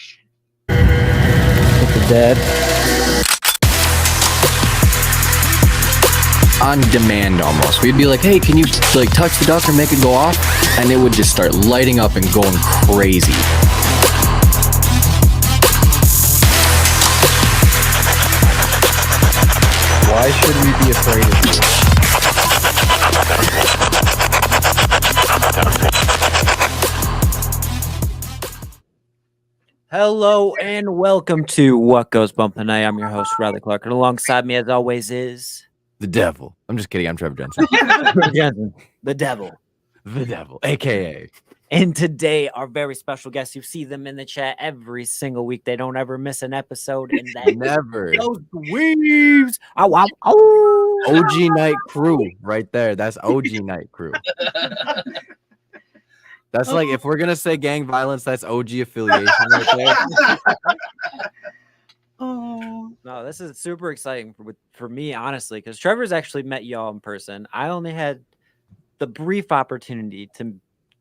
action. With the dead. On demand almost. We'd be like, hey, can you like touch the duck or make it go off? And it would just start lighting up and going crazy. Why should we be afraid of you? Hello and welcome to What Goes Bump Tonight. I'm your host, Riley Clark, and alongside me, as always, is The devil. I'm just kidding. I'm Trevor Jensen. Jensen, the devil. The devil, aka. And today, our very special guests, you see them in the chat every single week. They don't ever miss an episode, and that Never. those weaves. Ow, ow, ow. OG Night Crew right there. That's OG Night Crew. That's like, if we're gonna say gang violence, that's OG affiliation right there. Oh no, this is super exciting for me, honestly, because Trevor's actually met y'all in person. I only had the brief opportunity to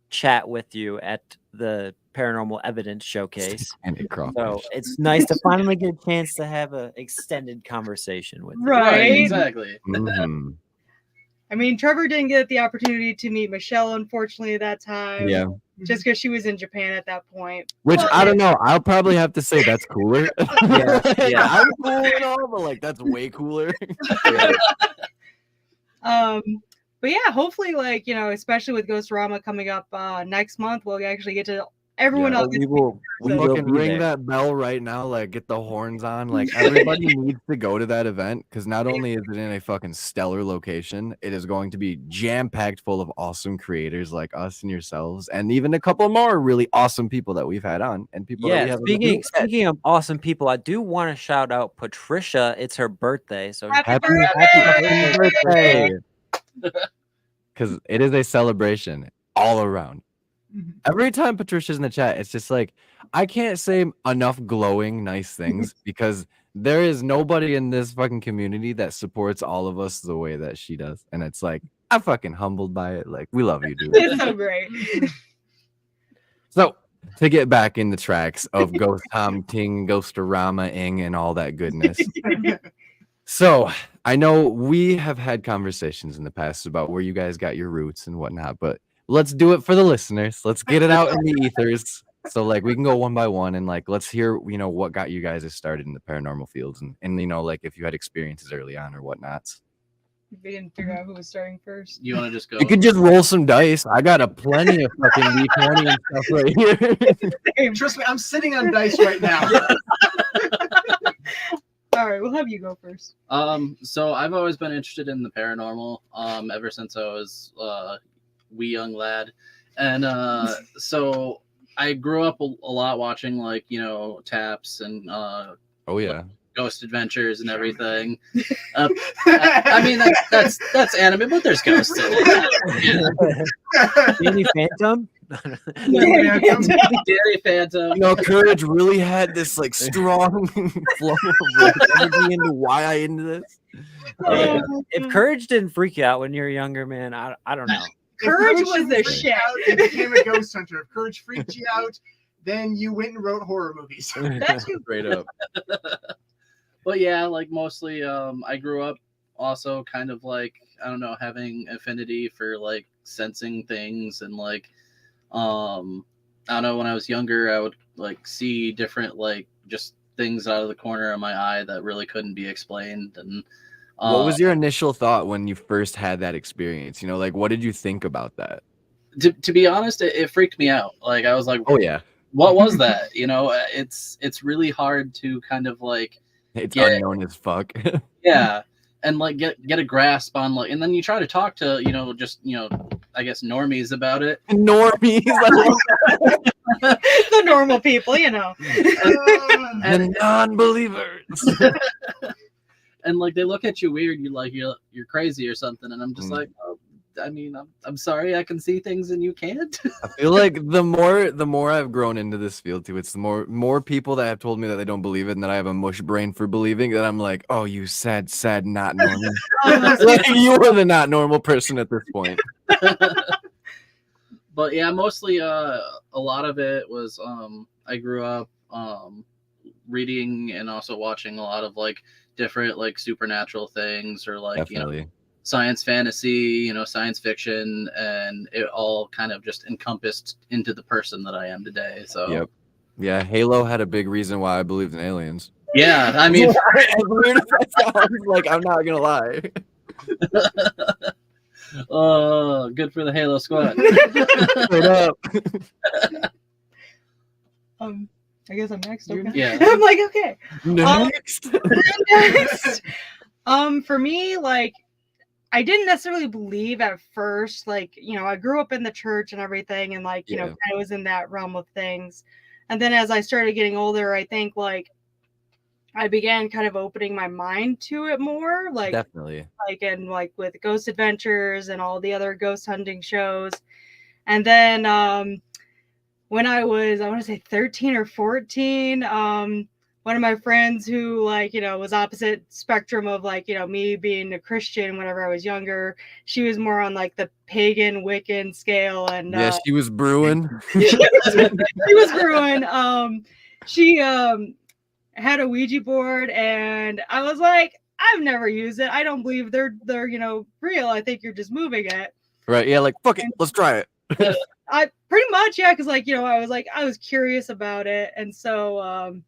chat with you at the Paranormal Evidence Showcase. So it's nice to finally get a chance to have an extended conversation with you. Right, exactly. Mm-hmm. I mean, Trevor didn't get the opportunity to meet Michelle, unfortunately, at that time. Yeah. Just because she was in Japan at that point. Which But- I don't know. I'll probably have to say that's cooler. Yeah. I'm cool and all, but like that's way cooler. But yeah, hopefully, like, you know, especially with Ghostrama coming up next month, we'll actually get to everyone else. We will Fucking be ring there. that bell right now. Like, get the horns on. Like, everybody needs to go to that event because not only is it in a fucking stellar location, it is going to be jam packed full of awesome creators like us and yourselves, and even a couple more really awesome people that we've had on and people. That we Yeah, have in the speaking of awesome people, I do want to shout out Patricia. It's her birthday, so Happy happy birthday! Because it is a celebration all around. Every time Patricia's in the chat, it's just like, I can't say enough glowing, nice things because there is nobody in this fucking community that supports all of us the way that she does. And it's like, I'm fucking humbled by it. Like, we love you, dude. It's so great. So, to get back in the tracks of Ghost Hunting, Ghostorama-ing, and all that goodness. So, I know we have had conversations in the past about where you guys got your roots and whatnot, but let's do it for the listeners. Let's get it out in the ethers. So, like, we can go one by one and, like, let's hear, you know, what got you guys started in the paranormal fields and you know, like, if you had experiences early on or whatnot. We didn't figure out who was starting first. You want to just go? You could just roll some dice. I got a plenty of fucking D20 and stuff right here. Trust me, I'm sitting on dice right now. All right, we'll have you go first. So I've always been interested in the paranormal. Ever since I was wee young lad, and so I grew up a lot watching, like, you know, Taps and Oh yeah. Ghost Adventures and everything. I mean, that's anime, but there's ghosts in it. Danny Phantom. Danny Phantom. You know, Courage really had this like strong flow of like, energy into why I into this. Hey, if Courage didn't freak you out when you were younger, man, I don't know. Courage was the freaked shit. out and became a ghost hunter. If Courage freaked you out, then you went and wrote horror movies. That's Straight up. But yeah, like mostly I grew up also kind of like, I don't know, having affinity for like sensing things and like I don't know, when I was younger I would like see different like just things out of the corner of my eye that really couldn't be explained. And What was your initial thought when you first had that experience? You know, like what did you think about that? to be honest, it freaked me out. Like I was like, Oh yeah. what was that? You know, it's really hard to kind of like It's Yeah. unknown as fuck. yeah, and like get a grasp on like, and then you try to talk to, you know, just, you know, I guess normies about it. Normies. the normal people, you know. And non-believers. And like they look at you weird, you're crazy or something, and I'm just like, oh, I mean, I'm sorry, I can see things and you can't. I feel like the more I've grown into this field too, it's the more people that have told me that they don't believe it and that I have a mush brain for believing that I'm like, oh, you sad not normal. Like, you are the not normal person at this point. But yeah, mostly a lot of it was I grew up reading and also watching a lot of like different like supernatural things or like Definitely. science fantasy, science fiction, and it all kind of just encompassed into the person that I am today. So Yep. Yeah, Halo had a big reason why I believed in aliens. yeah, I mean, As weird as that sounds, like, I'm not gonna lie. good for the Halo squad. Straight up. I guess I'm next. Okay. Yeah. I'm like, okay. Next. Next. For me, like, I didn't necessarily believe at first, like, I grew up in the church and everything, and like, Yeah. I was in that realm of things. And then as I started getting older, I think like I began kind of opening my mind to it more, like Definitely. and like with Ghost Adventures and all the other ghost hunting shows. And then when I was, I want to say 13 or 14, one of my friends who like, was opposite spectrum of like, me being a Christian whenever I was younger, she was more on like the pagan Wiccan scale. And Yeah, she was brewing. she was brewing. She had a Ouija board, and I was like, I've never used it. I don't believe they're real. I think you're just moving it. Right. Yeah, like, fuck it. Let's try it. I pretty much, yeah, because like, I was curious about it. And so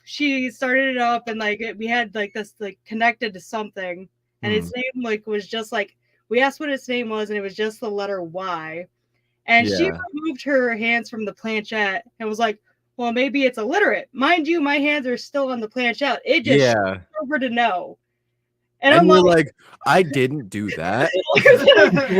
she started it up, and like we had like this like connected to something, and its name like was just like, we asked what its name was, and it was just the letter Y. And she Yeah. removed her hands from the planchette and was like, well, maybe it's illiterate. Mind you, my hands are still on the planchette. It just Yeah. over to no. And And I'm we're like, like, I didn't do that.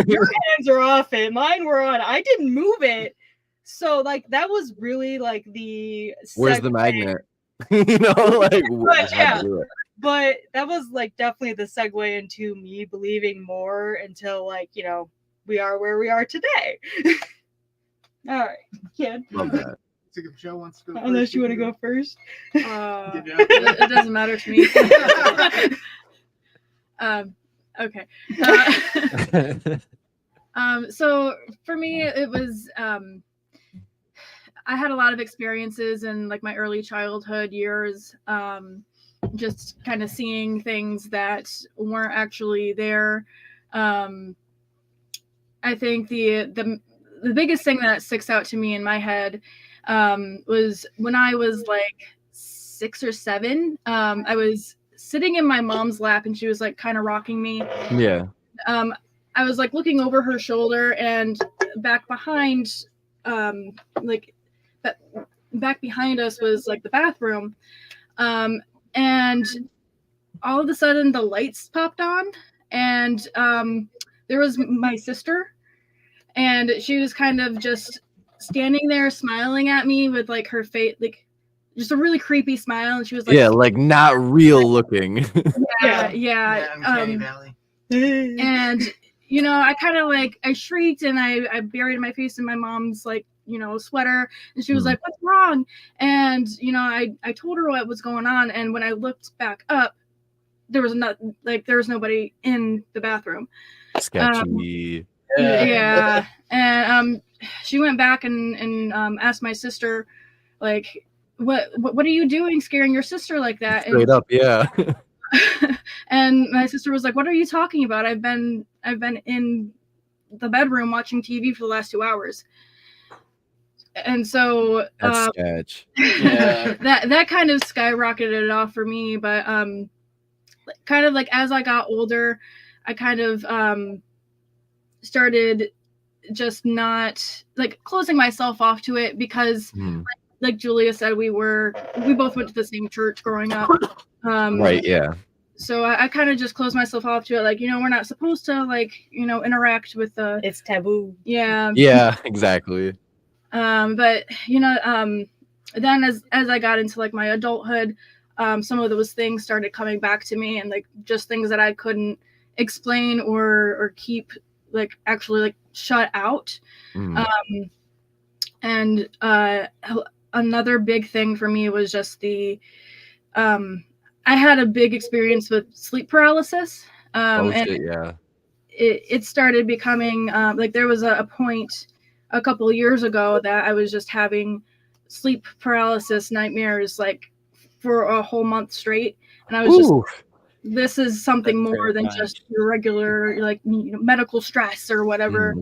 your hands are off it. Mine were on. I didn't move it. So like that was really like the Where's the segue. magnet? Like, But, how'd yeah. you do it? But that was like definitely the segue into me believing more until like, we are where we are today. All right, kid. Love that. So if Joe wants to go Unless first, you want to go first. It doesn't matter to me. Okay. So for me, it was I had a lot of experiences in like my early childhood years, just kind of seeing things that weren't actually there. I think the biggest thing that sticks out to me in my head was when I was like 6 or 7. I was sitting in my mom's lap, and she was like kind of rocking me. Yeah. I was like looking over her shoulder, and back behind back behind us was like the bathroom, and all of a sudden the lights popped on, and there was my sister, and she was kind of just standing there smiling at me with like her face, like just a really creepy smile, and she was like, Yeah, like not real looking. yeah, Uncanny Valley. and I kind of like, I shrieked, and I buried my face in my mom's like sweater, and she was like, what's wrong? And I told her what was going on, and when I looked back up, there was nobody in the bathroom. Sketchy. Yeah. And she went back and asked my sister, like, what are you doing scaring your sister like that? Straight up, yeah. And my sister was like, what are you talking about? I've been in the bedroom watching TV for the last 2 hours. And so That's sketch. Yeah. that kind of skyrocketed it off for me. But kind of like as I got older, I kind of started just not like closing myself off to it, because like Julia said, we both went to the same church growing up. Right, yeah. So I kind of just closed myself off to it, like, we're not supposed to like interact with the It's taboo. yeah Exactly. but then as I got into like my adulthood, some of those things started coming back to me, and like just things that I couldn't explain or keep like actually like shut out. And another big thing for me was just I had a big experience with sleep paralysis. And shit, yeah. It started becoming like there was a point a couple of years ago that I was just having sleep paralysis, nightmares, like for a whole month straight, and I was just, Ooh. this is something That's more than terrifying. just your regular like medical stress or whatever.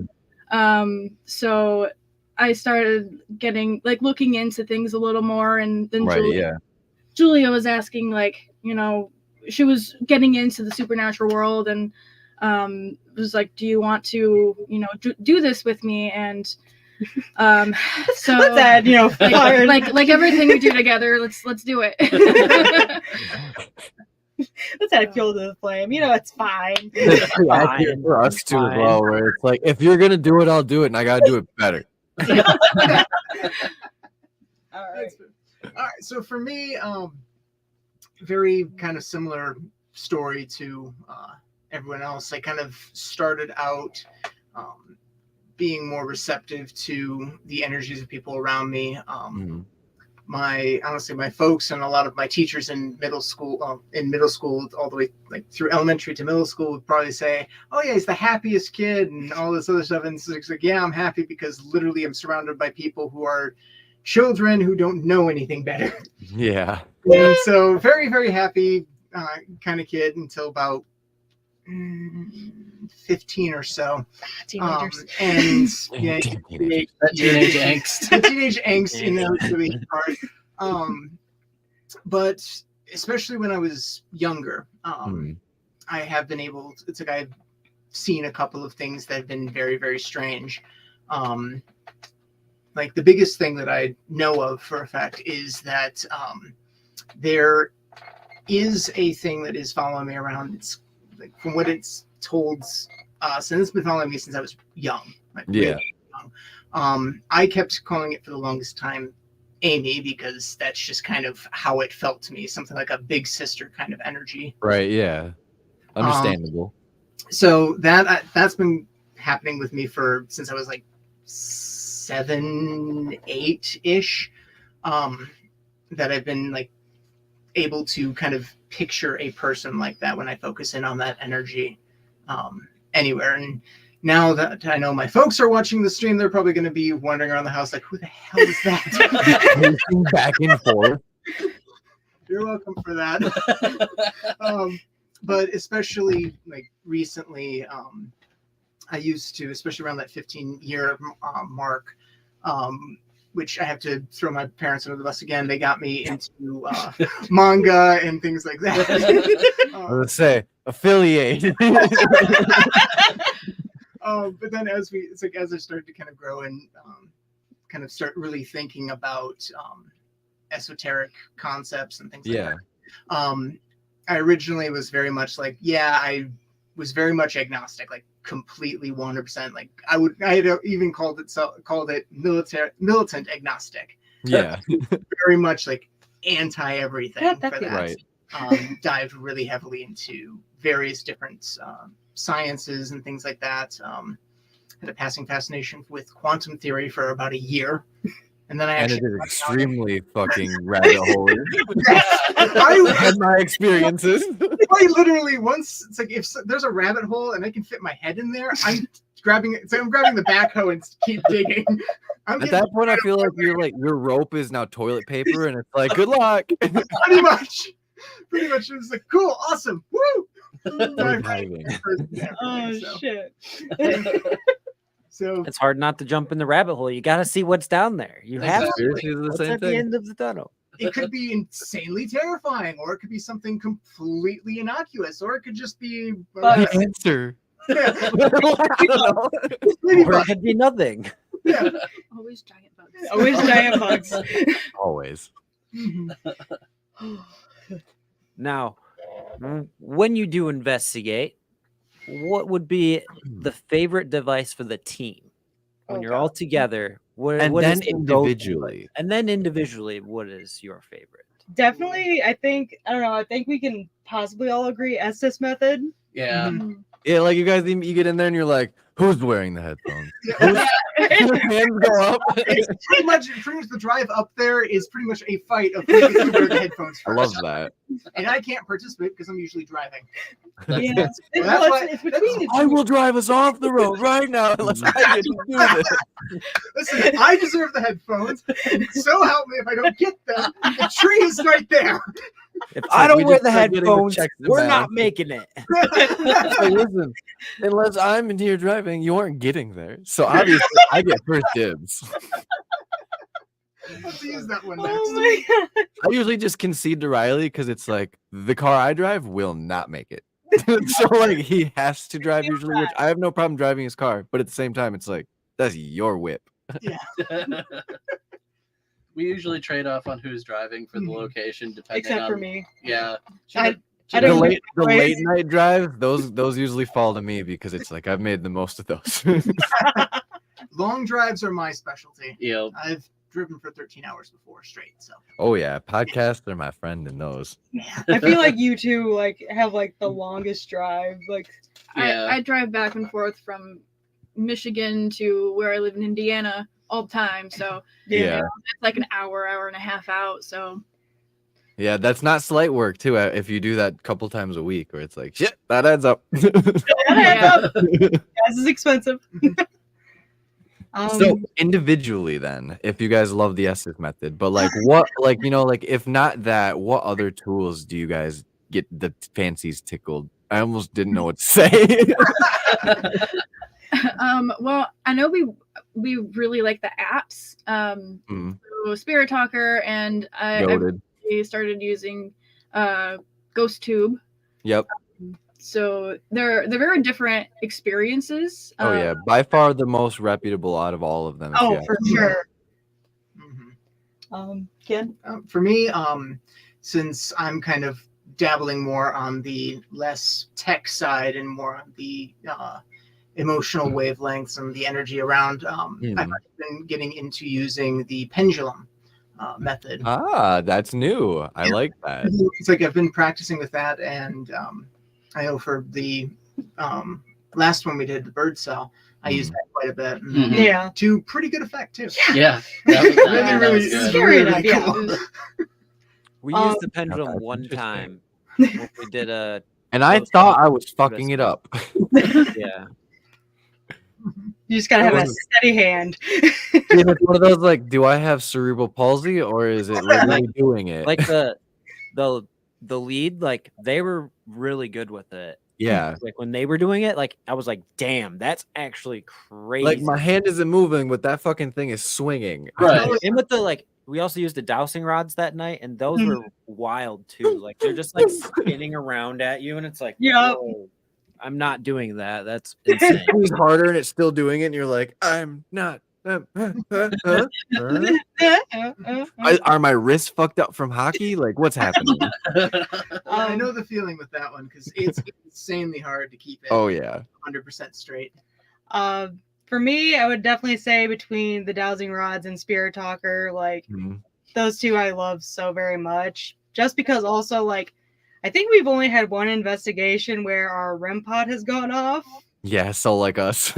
So I started getting like looking into things a little more, and then Right, Julia was asking, like, she was getting into the supernatural world, and was like, do you want to do this with me? And so Let's add, fire. like everything we do together, let's do it. Let's add fuel to the flame. It's fine. It's pretty accurate for us too, as well, where it's like, if you're gonna do it, I'll do it, and I gotta do it better. All right. All right, so for me, very kind of similar story to everyone else. I kind of started out being more receptive to the energies of people around me. My folks and a lot of my teachers in middle school all the way like through elementary to middle school would probably say, oh yeah, he's the happiest kid and all this other stuff. And it's like, yeah, I'm happy because literally I'm surrounded by people who are children who don't know anything better. Yeah. And so very, very happy kind of kid until about 15 or so. Teenagers. And yeah, Teenagers. That teenage angst. the teenage angst, it's really hard. But especially when I was younger, I have been able to, it's like I've seen a couple of things that have been very, very strange. Like the biggest thing that I know of for a fact is that there is a thing that is following me around. It's like, from what it's told us, and it's been following me since I was young. Like really young. I kept calling it for the longest time Amy, because that's just kind of how it felt to me, something like a big sister kind of energy. Right, yeah. Understandable. So that's been happening with me since I was like 7, 8-ish, that I've been like able to kind of picture a person like that when I focus in on that energy anywhere. And now that I know my folks are watching the stream, they're probably going to be wandering around the house like, who the hell is that? Pacing back and forth. You're welcome for that. But especially like recently, I used to, especially around that 15-year mark, which I have to throw my parents under the bus again. They got me into manga and things like that. I was gonna say affiliate. But then as I started to kind of grow and kind of start really thinking about esoteric concepts and things like that. I originally was very much like, I was very much agnostic, like completely 100%. Like I had even called it militant agnostic. Yeah. Very much like anti everything for that. Right. Dived really heavily into various different sciences and things like that. Had a passing fascination with quantum theory for about a year. And then I And it actually is extremely fucking rabbit hole. I had my experiences. I literally once, it's like if there's a rabbit hole and I can fit my head in there, I'm grabbing it. So I'm grabbing the backhoe and keep digging. At that point, I feel like your rope is now toilet paper, and it's like, good luck. Pretty much. It was like, cool, awesome, woo! Shit. So It's hard not to jump in the rabbit hole. You got to see what's down there. You have to. Seriously, it's the What's same at the thing. end of the tunnel? it could be insanely terrifying, or it could be something completely innocuous, or it could just be Answer. yeah, I don't know. maybe Or it could be nothing. yeah. Always giant bugs. Always giant bugs. Always. Now, when you do investigate, what would be the favorite device for the team when you're all together? And what then is the go-to individually. and then individually, what is your favorite? Definitely, I think we can possibly all agree Estes method. Yeah. Yeah, like you guys, you get in there and you're like, who's wearing the headphones? Whose hands go up? It's pretty much the drive up there is pretty much a fight of who gets to wear the headphones I first. love that. And I can't participate because I'm usually driving. Yeah. That's Well, why- it's between the I two. will drive us off the road right now unless I get to do this. Listen, I deserve the headphones. And so help me if I don't get them. The tree is right there. If It's I like don't we wear just the start getting the headphones, checks and we're not balances. making it. So listen, unless I'm in here driving, you aren't getting there. So obviously, I get first dibs. I'll have to use that one next. Oh my god. I usually just concede to Riley because it's like the car I drive will not make it. So like he has to drive usually, which I have no problem driving his car, but at the same time, it's like that's your whip. We usually trade off on who's driving for the location, depending Except on. for me. Yeah. I The don't late, get late night drive, those usually fall to me because it's like I've made the most of those. Long drives are my specialty. Yeah. I've driven for 13 hours before straight. So Oh yeah, podcasts are my friend in those. I feel like you two like have like the longest drive. Like Yeah. I drive back and forth from Michigan to where I live in Indiana all the time. So Yeah. it's like an hour and a half out. So Yeah, that's not slight work too. If you do that a couple times a week, where it's like, shit, that adds up. yeah. gas is expensive. So individually, then, if you guys love the S's method, but like what, like like if not that, what other tools do you guys get the fancies tickled? I almost didn't know what to say. Well, I know we really like the apps. So Spirit Talker, and I Goated. started using Ghost Tube. Yep. So they're very different experiences. Oh yeah, by far the most reputable out of all of them. if you Oh, ask for me. sure. Mhm. Ken? For me, since I'm kind of dabbling more on the less tech side and more on the emotional wavelengths and the energy around, I've been getting into using the pendulum method. Ah, that's new. I like that. It's like I've been practicing with that, and I know for the last one we did, the bird cell, I used that quite a bit. and Mhm. Yeah. To pretty good effect too. Yeah. That was, that Really, was good. Scary really enough, yeah. cool. We Um, used the pendulum that's one interesting. time when we did a And I Those thought I things was are fucking it up. yeah. You just gotta have a Wasn't- steady hand. Dude, it's one of those like, do I have cerebral palsy or is it literally doing it? Like the lead, like they were really good with it. yeah. Like when they were doing it, like I was like, damn, that's actually crazy. Like my hand isn't moving, but that fucking thing is swinging. Right. And with the like, we also used the dowsing rods that night, and those Mhm. were wild too. Like they're just like spinning around at you, and it's like, Yep. whoa, I'm not doing that. That's insane. Squeeze harder and it's still doing it, and you're like, I'm not. Are my wrists fucked up from hockey? Like, what's happening? I know the feeling with that one because it's insanely hard to keep it Oh yeah. 100% straight. For me, I would definitely say between the dowsing rods and Spirit Talker, like those two I love so very much. Just because also like I think we've only had one investigation where our REM pod has gone off. Yeah, so like us.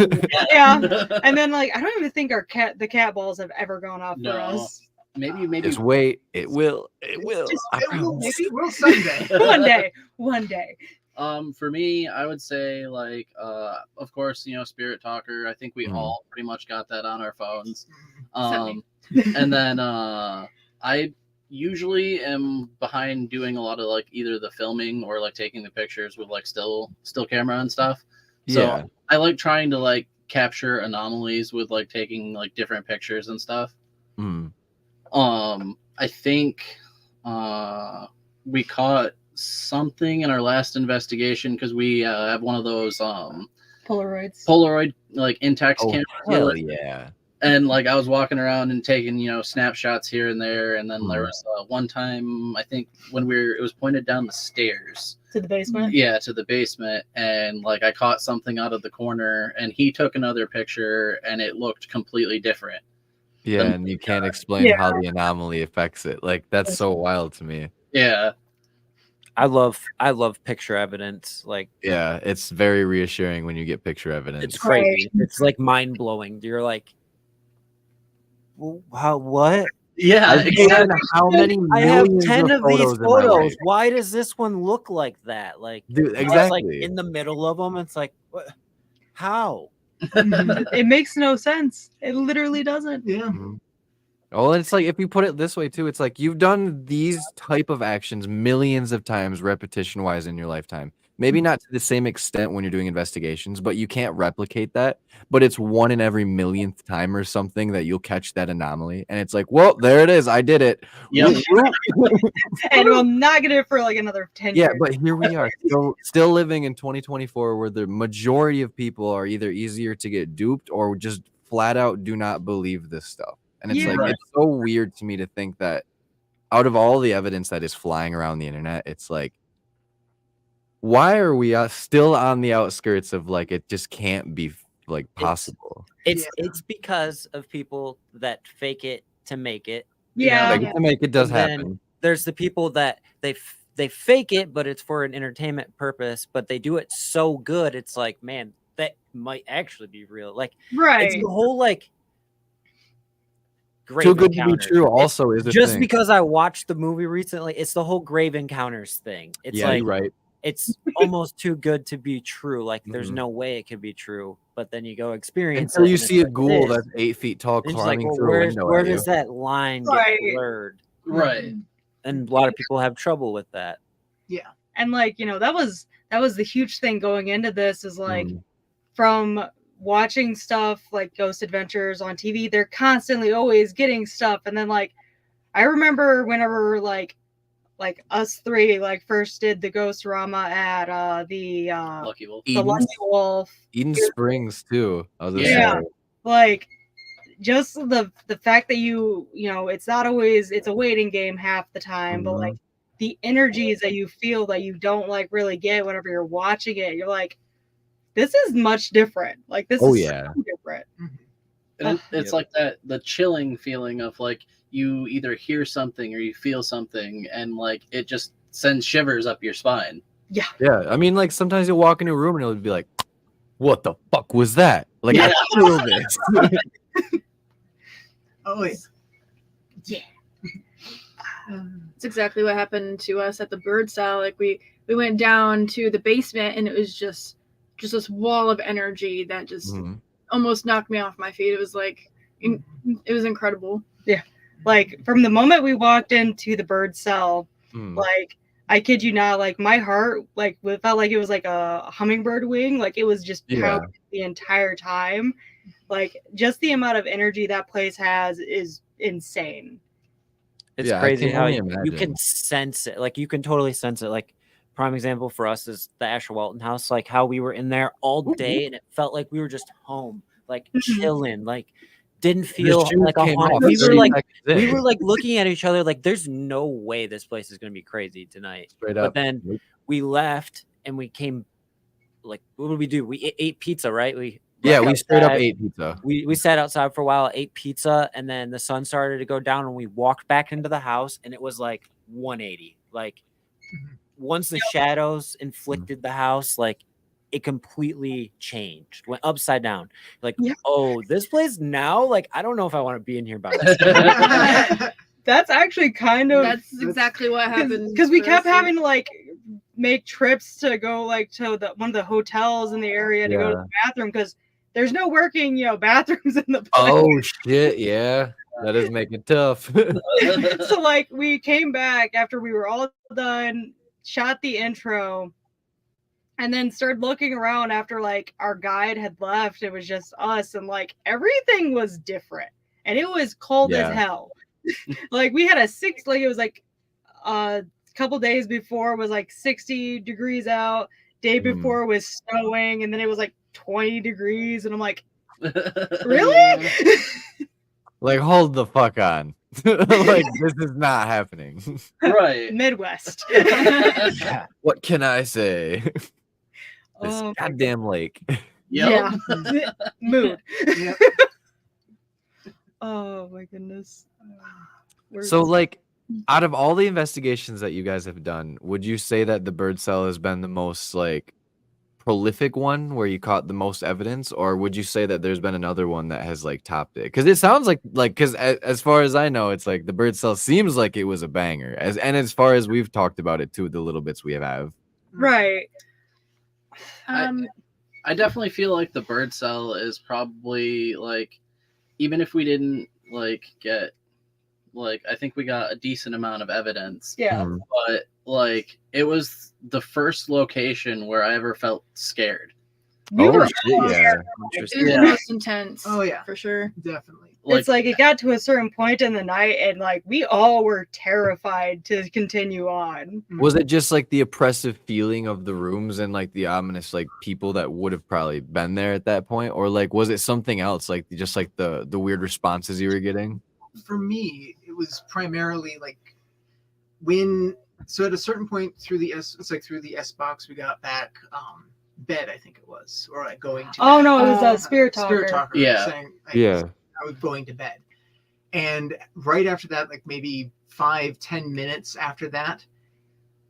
Yeah. And then like I don't even think the cat balls have ever gone off No. for us. Maybe Just wait. It will. It will. Just- I It will, promise. it will someday. One day. For me, I would say like of course, Spirit Talker. I think we all pretty much got that on our phones. And then I usually am behind doing a lot of like either the filming or like taking the pictures with like still camera and stuff. So Yeah. I like trying to like capture anomalies with like taking like different pictures and stuff. Mm. I think we caught something in our last investigation because we have one of those Polaroids. Polaroid like Intex Oh, cameras. hell yeah. And like I was walking around and taking snapshots here and there, and then there was one time I think when it was pointed down the stairs To the basement. to the basement, and like I caught something out of the corner, and he took another picture, and it looked completely different. Yeah, and you can't explain how the anomaly affects it. Like that's so wild to me. Yeah. I love picture evidence. Like, Yeah, it's very reassuring when you get picture evidence. it's crazy. It's like mind blowing. You're like, how? What? Yeah, I've taken exactly. how many I have millions 10 of these in my life? photos. Why does this one look like that? Like, Dude, it's like exactly. in the middle of them. It's like, what? How? It makes no sense. It literally doesn't. Yeah. Mhm. Oh, and it's like if you put it this way too, it's like you've done these type of actions millions of times, repetition wise, in your lifetime. Maybe not to the same extent when you're doing investigations, but you can't replicate that. But it's one in every millionth time or something that you'll catch that anomaly, and it's like, well, there it is, I did it. Yep. And we'll not get it for like another 10 Yeah, years. but here we are, still living in 2024, where the majority of people are either easier to get duped or just flat out do not believe this stuff. And it's Yeah. like, Right. it's so weird to me to think that out of all the evidence that is flying around the internet, it's like, why are we still on the outskirts of like, it just can't be like possible? It's because of people that fake it to make it. Yeah. Like, to make it does And then happen. There's the people that they fake it, but it's for an entertainment purpose, but they do it so good. It's like, man, that might actually be real. Like, Right. it's the whole like grave Too good to be encounters. true also is the Just thing. because I watched the movie recently, it's the whole grave encounters thing. It's Yeah, like, you're right. it's almost too good to be true. Like, there's Mhm. no way it could be true. But then you go experience Until it, you and it's see a like, it ghoul is. that's 8 feet tall And it's like, climbing well, through a window where at you. does that line get Right. blurred? Right. And a lot of people have trouble with that. Yeah. And like, that was the huge thing going into this, is like, Mm. from watching stuff like Ghost Adventures on TV, they're constantly always getting stuff. And then like, I remember whenever like us three like first did the Ghostrama at the Lucky Wolf. the Lucky Wolf. Eden Springs too. I was gonna Yeah. say. Like, just the fact that it's not always, it's a waiting game half the time, but like the energies that you feel that you don't like really get whenever you're watching it, you're like, this is much different. Like, this is so different. And it's like that, the chilling feeling of like you either hear something or you feel something, and like it just sends shivers up your spine. Yeah. Yeah, I mean, like sometimes you'll walk into a room and it'll be like, "What the fuck was that?" Like, Yeah. I feel this. Oh yeah. Yeah. It's exactly what happened to us at the bird cell. Like, we went down to the basement, and it was just this wall of energy that just Mhm. almost knocked me off my feet. It was like, it was incredible. Yeah. Like, from the moment we walked into the bird cell, Mm. like, I kid you not, like, my heart, like, it felt like it was like a hummingbird wing. Like, it was just pounding the entire time. Like, just the amount of energy that place has is insane. It's Yeah, I crazy can how only you imagine. can sense it. Like, you can totally sense it. Like, prime example for us is the Asher Walton house. Like, how we were in there all day, and it felt like we were just home, like chilling. Like, didn't feel shoes like a came haunted. off We were 30 like seconds in. looking at each other like, there's no way this place is gonna be crazy tonight. Straight But up. then Nope. we left and we came. Like, what did we do? We ate pizza, right? We Yeah, left we straight up outside. ate pizza. We sat outside for a while, ate pizza, and then the sun started to go down, and we walked back into the house, and it was like 180. Like, once the shadows inflicted the house, like, it completely changed, went upside down. Like, oh, this place now, like, I don't know if I want to be in here by myself. That's actually kind of That's exactly what happened. because we for kept us. having to like make trips to go like to one of the hotels in the area to go to the bathroom, because there's no working bathrooms in the place. Oh shit, yeah. That does make it tough. So like, we came back after we were all done, shot the intro, and then started looking around after like our guide had left. It was just us, and like everything was different, and it was cold as hell. Like, we had it was like a couple days before was like 60 degrees out, day before was snowing, and then it was like 20 degrees, and I'm like, really? Like, hold the fuck on. Like, this is not happening. Right. Midwest. What can I say? This Oh, goddamn lake. yeah. Mood. Yep. Oh my goodness. So, like, out of all the investigations that you guys have done, would you say that the bird cell has been the most like prolific one where you caught the most evidence, or would you say that there's been another one that has like topped it? Because it sounds like because as far as I know, it's like the bird cell seems like it was a banger, as far as we've talked about it too, the little bits we have. Right. I definitely feel like the bird cell is probably like, even if we didn't like get like, I think we got a decent amount of evidence. Yeah. Mhm. But like, it was the first location where I ever felt scared. We were shit, yeah. It was Yeah. the most intense. Oh, yeah. For sure. Definitely. It's like it got to a certain point in the night, and like we all were terrified to continue on. Was it just like the oppressive feeling of the rooms and like the ominous like people that would have probably been there at that point, or like was it something else, like just like the weird responses you were getting? For me, it was primarily like so at a certain point through the S box, we got back bed, I think it was, or like going to Oh bed. no, it was a spirit talker. Yeah. Saying, like, Yeah. I was going to bed. And right after that, like maybe 5-10 minutes after that,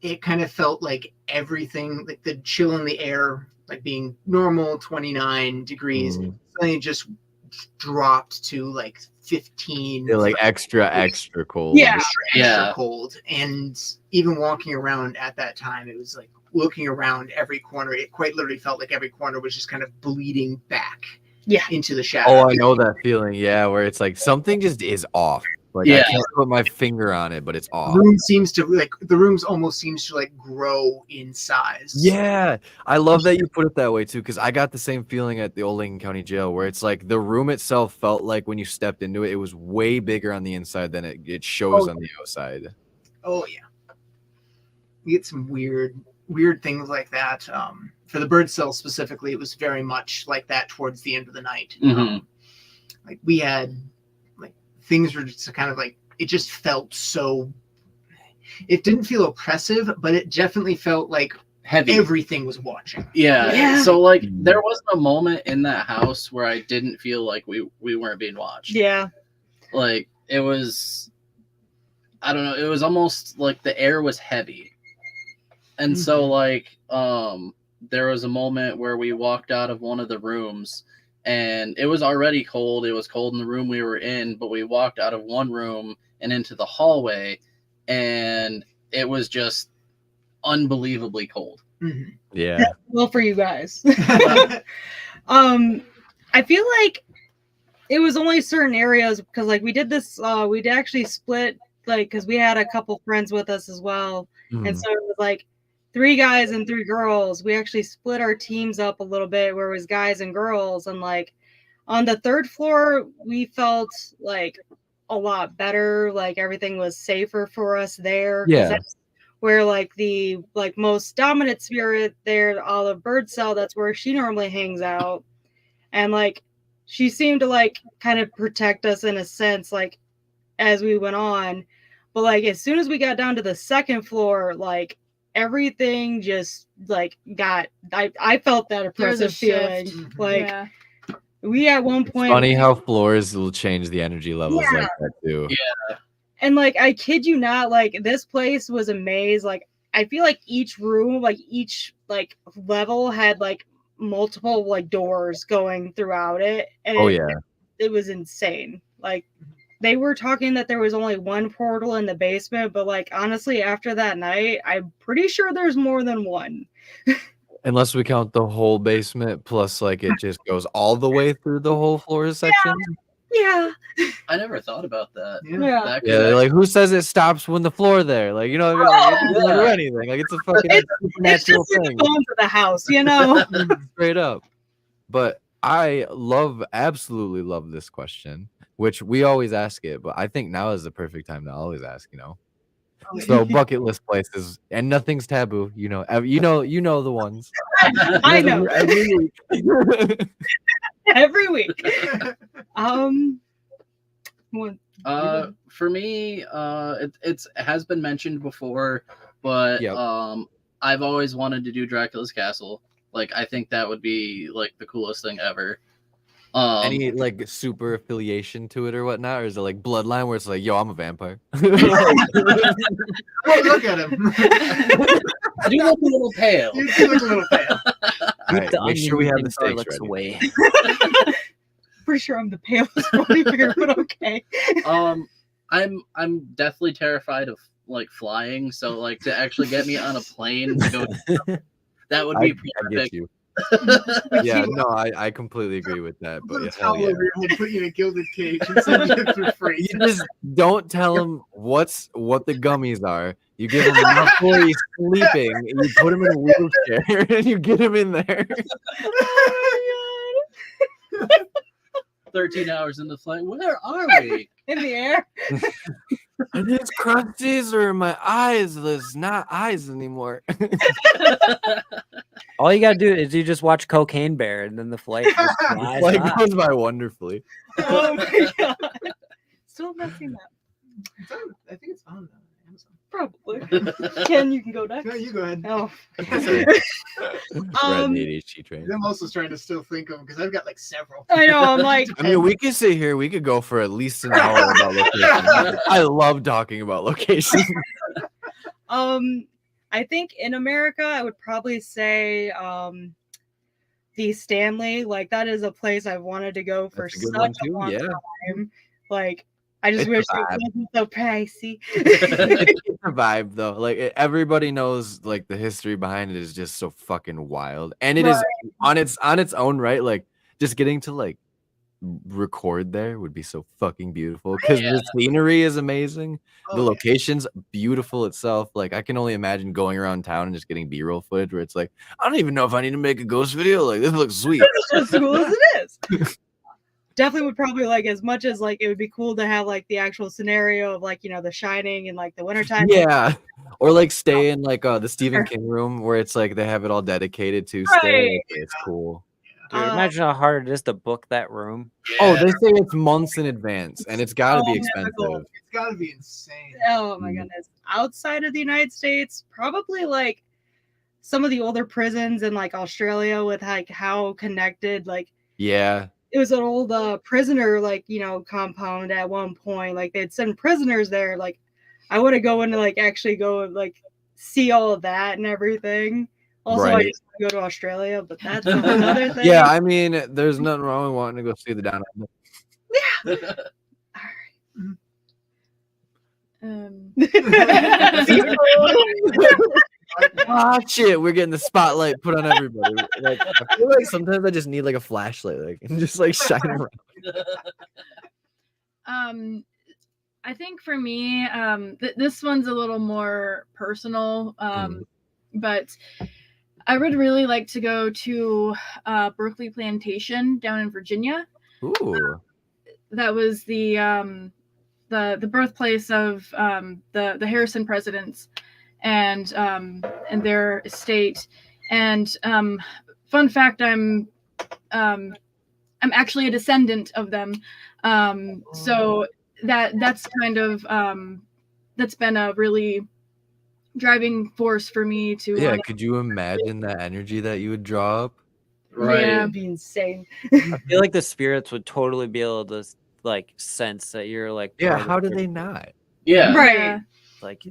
it kind of felt like everything, like the chill in the air, like being normal 29 degrees, suddenly just dropped to like 15. They're like extra cold. Yeah. Extra cold. And even walking around at that time, it was like looking around every corner. It quite literally felt like every corner was just kind of bleeding back into the shadow. Oh, I know that feeling. Yeah, where it's like something just is off. Like I can't put my finger on it, but it's off. The rooms almost seems to like grow in size. Yeah, I love that you put it that way too, because I got the same feeling at the old Lincoln County Jail, where it's like the room itself felt like when you stepped into it, it was way bigger on the inside than it shows on the outside. Oh yeah, we get some weird things like that. For the bird cell specifically, it was very much like that towards the end of the night. Like we had like things were just kind of like, it just felt so. It didn't feel oppressive, but it definitely felt like heavy. Everything was watching. Yeah. So like there wasn't a moment in that house where I didn't feel like we weren't being watched. Yeah. Like it was, I don't know, it was almost like the air was heavy. And so like there was a moment where we walked out of one of the rooms and it was already cold. It was cold in the room we were in, but we walked out of one room and into the hallway and it was just unbelievably cold. Yeah. Well, for you guys. I feel like it was only certain areas because like we did this, we'd actually split, like, because we had a couple friends with us as well. And so it was like 3 guys and 3 girls. We actually split our teams up a little bit where it was guys and girls. And like on the 3rd floor, we felt like a lot better. Like everything was safer for us there. Yeah. That's where like the like most dominant spirit there, all of bird cell, that's where she normally hangs out. And like she seemed to like kind of protect us in a sense, like as we went on. But like as soon as we got down to the 2nd floor, like everything just like got, I felt that oppressive feeling. Like we at one point, funny how floors will change the energy levels like that too. Yeah. And like I kid you not, like this place was a maze. Like I feel like each room, like each like level had like multiple like doors going throughout it. And it was insane. Like they were talking that there was only one portal in the basement, but like honestly, after that night, I'm pretty sure there's more than one. Unless we count the whole basement, plus like it just goes all the way through the whole floor section. Yeah. I never thought about that. Yeah. Yeah, like who says it stops when the floor there? Like, you know, or anything. Like it's a fucking supernatural thing. The bones of the house, you know. Straight up. But I absolutely love this question, which we always ask it, but I think now is the perfect time to always ask, you know. So bucket list places, and nothing's taboo, you know. You know the ones. I know. Every week. For me, it has been mentioned before, but I've always wanted to do Dracula's Castle. Like I think that would be like the coolest thing ever. Any like super affiliation to it or whatnot, or is it like bloodline where it's like, yo, I'm a vampire? Oh, look at him. I do look a little pale. You do look a little pale. All right, make sure we have the stakes looks ready. away. Pretty sure I'm the palest one here, but okay. I'm deathly terrified of like flying, so like to actually get me on a plane to go, that would be I get perfect. you. Yeah, no, I completely agree with that. Put a But hell towel yeah. over your head, put you in a gilded cage, and send you through free. You just don't tell them what the gummies are. You give him enough while he's sleeping, and you put him in a wheelchair, and you get him in there. 13 hours in the flight. Where are we? In the air. And his crusties are in my eyes. There's not eyes anymore. All you gotta do is you just watch Cocaine Bear, and then the flight just flies Like by. goes by wonderfully. Oh my god. Still not seen that. It's on, I think it's on Amazon. Probably. Ken, you can go next. No, you go ahead. Oh. Red ADHD train. I'm also trying to still think of them because I've got like several. I know, I'm like, I mean, we could sit here. We could go for at least an hour about locations. I love talking about locations. I think in America, I would probably say the Stanley. Like that is a place I've wanted to go for That's a good such one a too. long Yeah, time. Like I just It's a wish it vibe. wasn't so pricey. it's a vibe though. Like everybody knows, like the history behind it is just so fucking wild, and it is on its own right. Like just getting to like record there would be so fucking beautiful because the scenery is amazing. The location's beautiful itself. Like I can only imagine going around town and just getting B-roll footage where it's like, I don't even know if I need to make a ghost video. Like this looks sweet. It's just as cool as it is. Definitely would probably like as much as like it would be cool to have like the actual scenario of like, you know, The Shining in like the wintertime. Yeah. Or like stay in like the Stephen King room where it's like they have it all dedicated to stay. Right. It's cool. Dude, imagine how hard it is to book that room. Oh, they say it's months in advance and it's gotta be expensive. It's got to be insane. Oh my goodness. Outside of the United States, probably like some of the older prisons in like Australia with like how connected, like Yeah. it was an old prisoner, like, you know, compound at one point. Like they'd send prisoners there. Like I want to go into like actually go and like see all of that and everything. Also, I Right. used to go to Australia, but that's another thing. Yeah, I mean, there's nothing wrong with wanting to go see the Down Under. Ah, shit, we're getting the spotlight put on everybody. Like, I feel like sometimes I just need like a flashlight, like, and just like shine around. I think for me, this one's a little more personal, but I would really like to go to Berkeley Plantation down in Virginia. Ooh. That was the birthplace of the Harrison presidents and their estate. And fun fact, I'm actually a descendant of them. So that's kind of that's been a really driving force for me to Yeah, could you imagine that energy that you would draw up? Right. Yeah, it'd be insane. I feel like the spirits would totally be able to like sense that you're like. Yeah, part of how do their- they not? Yeah. Right. Like,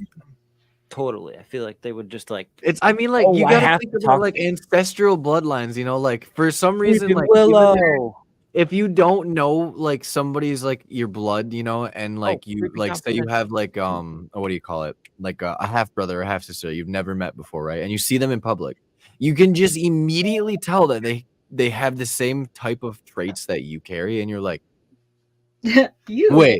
totally. I feel like they would just like. It's, I mean, like, Oh, you I gotta have think to about talk- like ancestral bloodlines, you know, like for some reason, Weeping like even Willow. if you don't know like somebody's like your blood, you know, and like you creepy like say you confidential. have like what do you call it, like a half brother or half sister you've never met before, right? And you see them in public, you can just immediately tell that they have the same type of traits that you carry, and you're like, You. wait,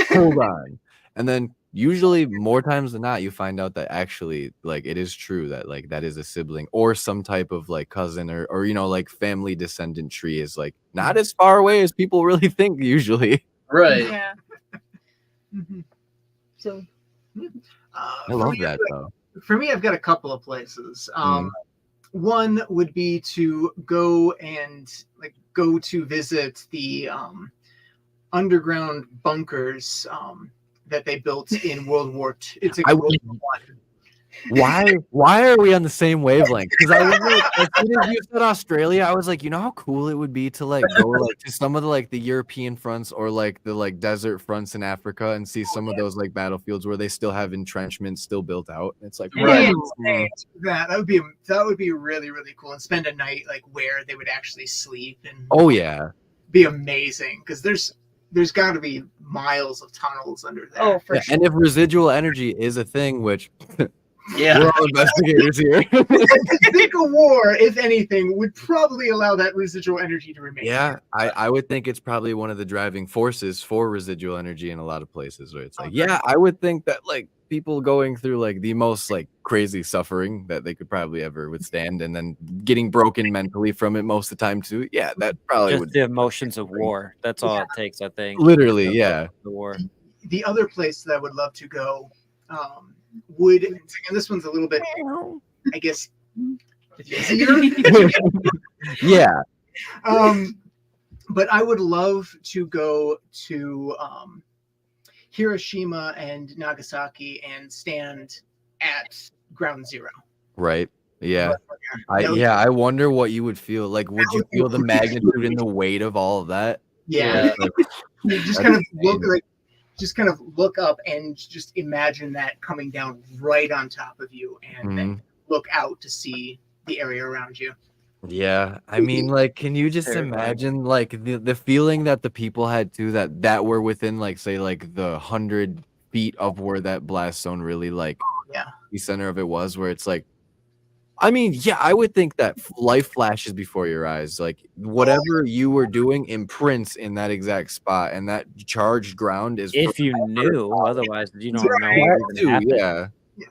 hold on. And then usually more times than not you find out that actually like it is true that like that is a sibling or some type of like cousin or you know like family descendant tree is like not as far away as people really think usually. Right. Yeah. So I For love me, that though. For me, I've got a couple of places. One would be to go to visit the underground bunkers that they built in World War II. It's like I World would- War I. Why are we on the same wavelength? Because I was like, as soon as you said Australia, I was like, you know how cool it would be to like go like to some of the like the European fronts or like the like desert fronts in Africa and see some of those like battlefields where they still have entrenchments still built out. It's like, Right. mm, That would be really, really cool, and spend a night like where they would actually sleep, and oh yeah, be amazing, because there's got to be miles of tunnels under there. Oh, for yeah. sure. And if residual energy is a thing, which Yeah. we're all investigators here. I think a war, if anything, would probably allow that residual energy to remain. Yeah, I would think it's probably one of the driving forces for residual energy in a lot of places where it's like, yeah, I would think that like people going through like the most like crazy suffering that they could probably ever withstand and then getting broken mentally from it most of the time too. Yeah, that probably Just would the emotions of war. That's all it takes, I think. literally, yeah. The war. The other place that I would love to go would, and this one's a little bit, I guess, easier. Yeah. But I would love to go to Hiroshima and Nagasaki and stand at ground zero. Right. Yeah. I wonder what you would feel. Like, would you feel the magnitude and the weight of all of that? Yeah. Like, Just that's kind of insane. look up and just imagine that coming down right on top of you, and then look out to see the area around you. Yeah, I mean, like, can you just Terrifying. imagine like the feeling that the people had too that were within like say like the 100 feet of where that blast zone really like Yeah. the center of it was, where it's like, I mean, yeah, I would think that life flashes before your eyes, like whatever you were doing imprints in that exact spot, and that charged ground is If you knew, otherwise you don't know that what too, even happened. yeah.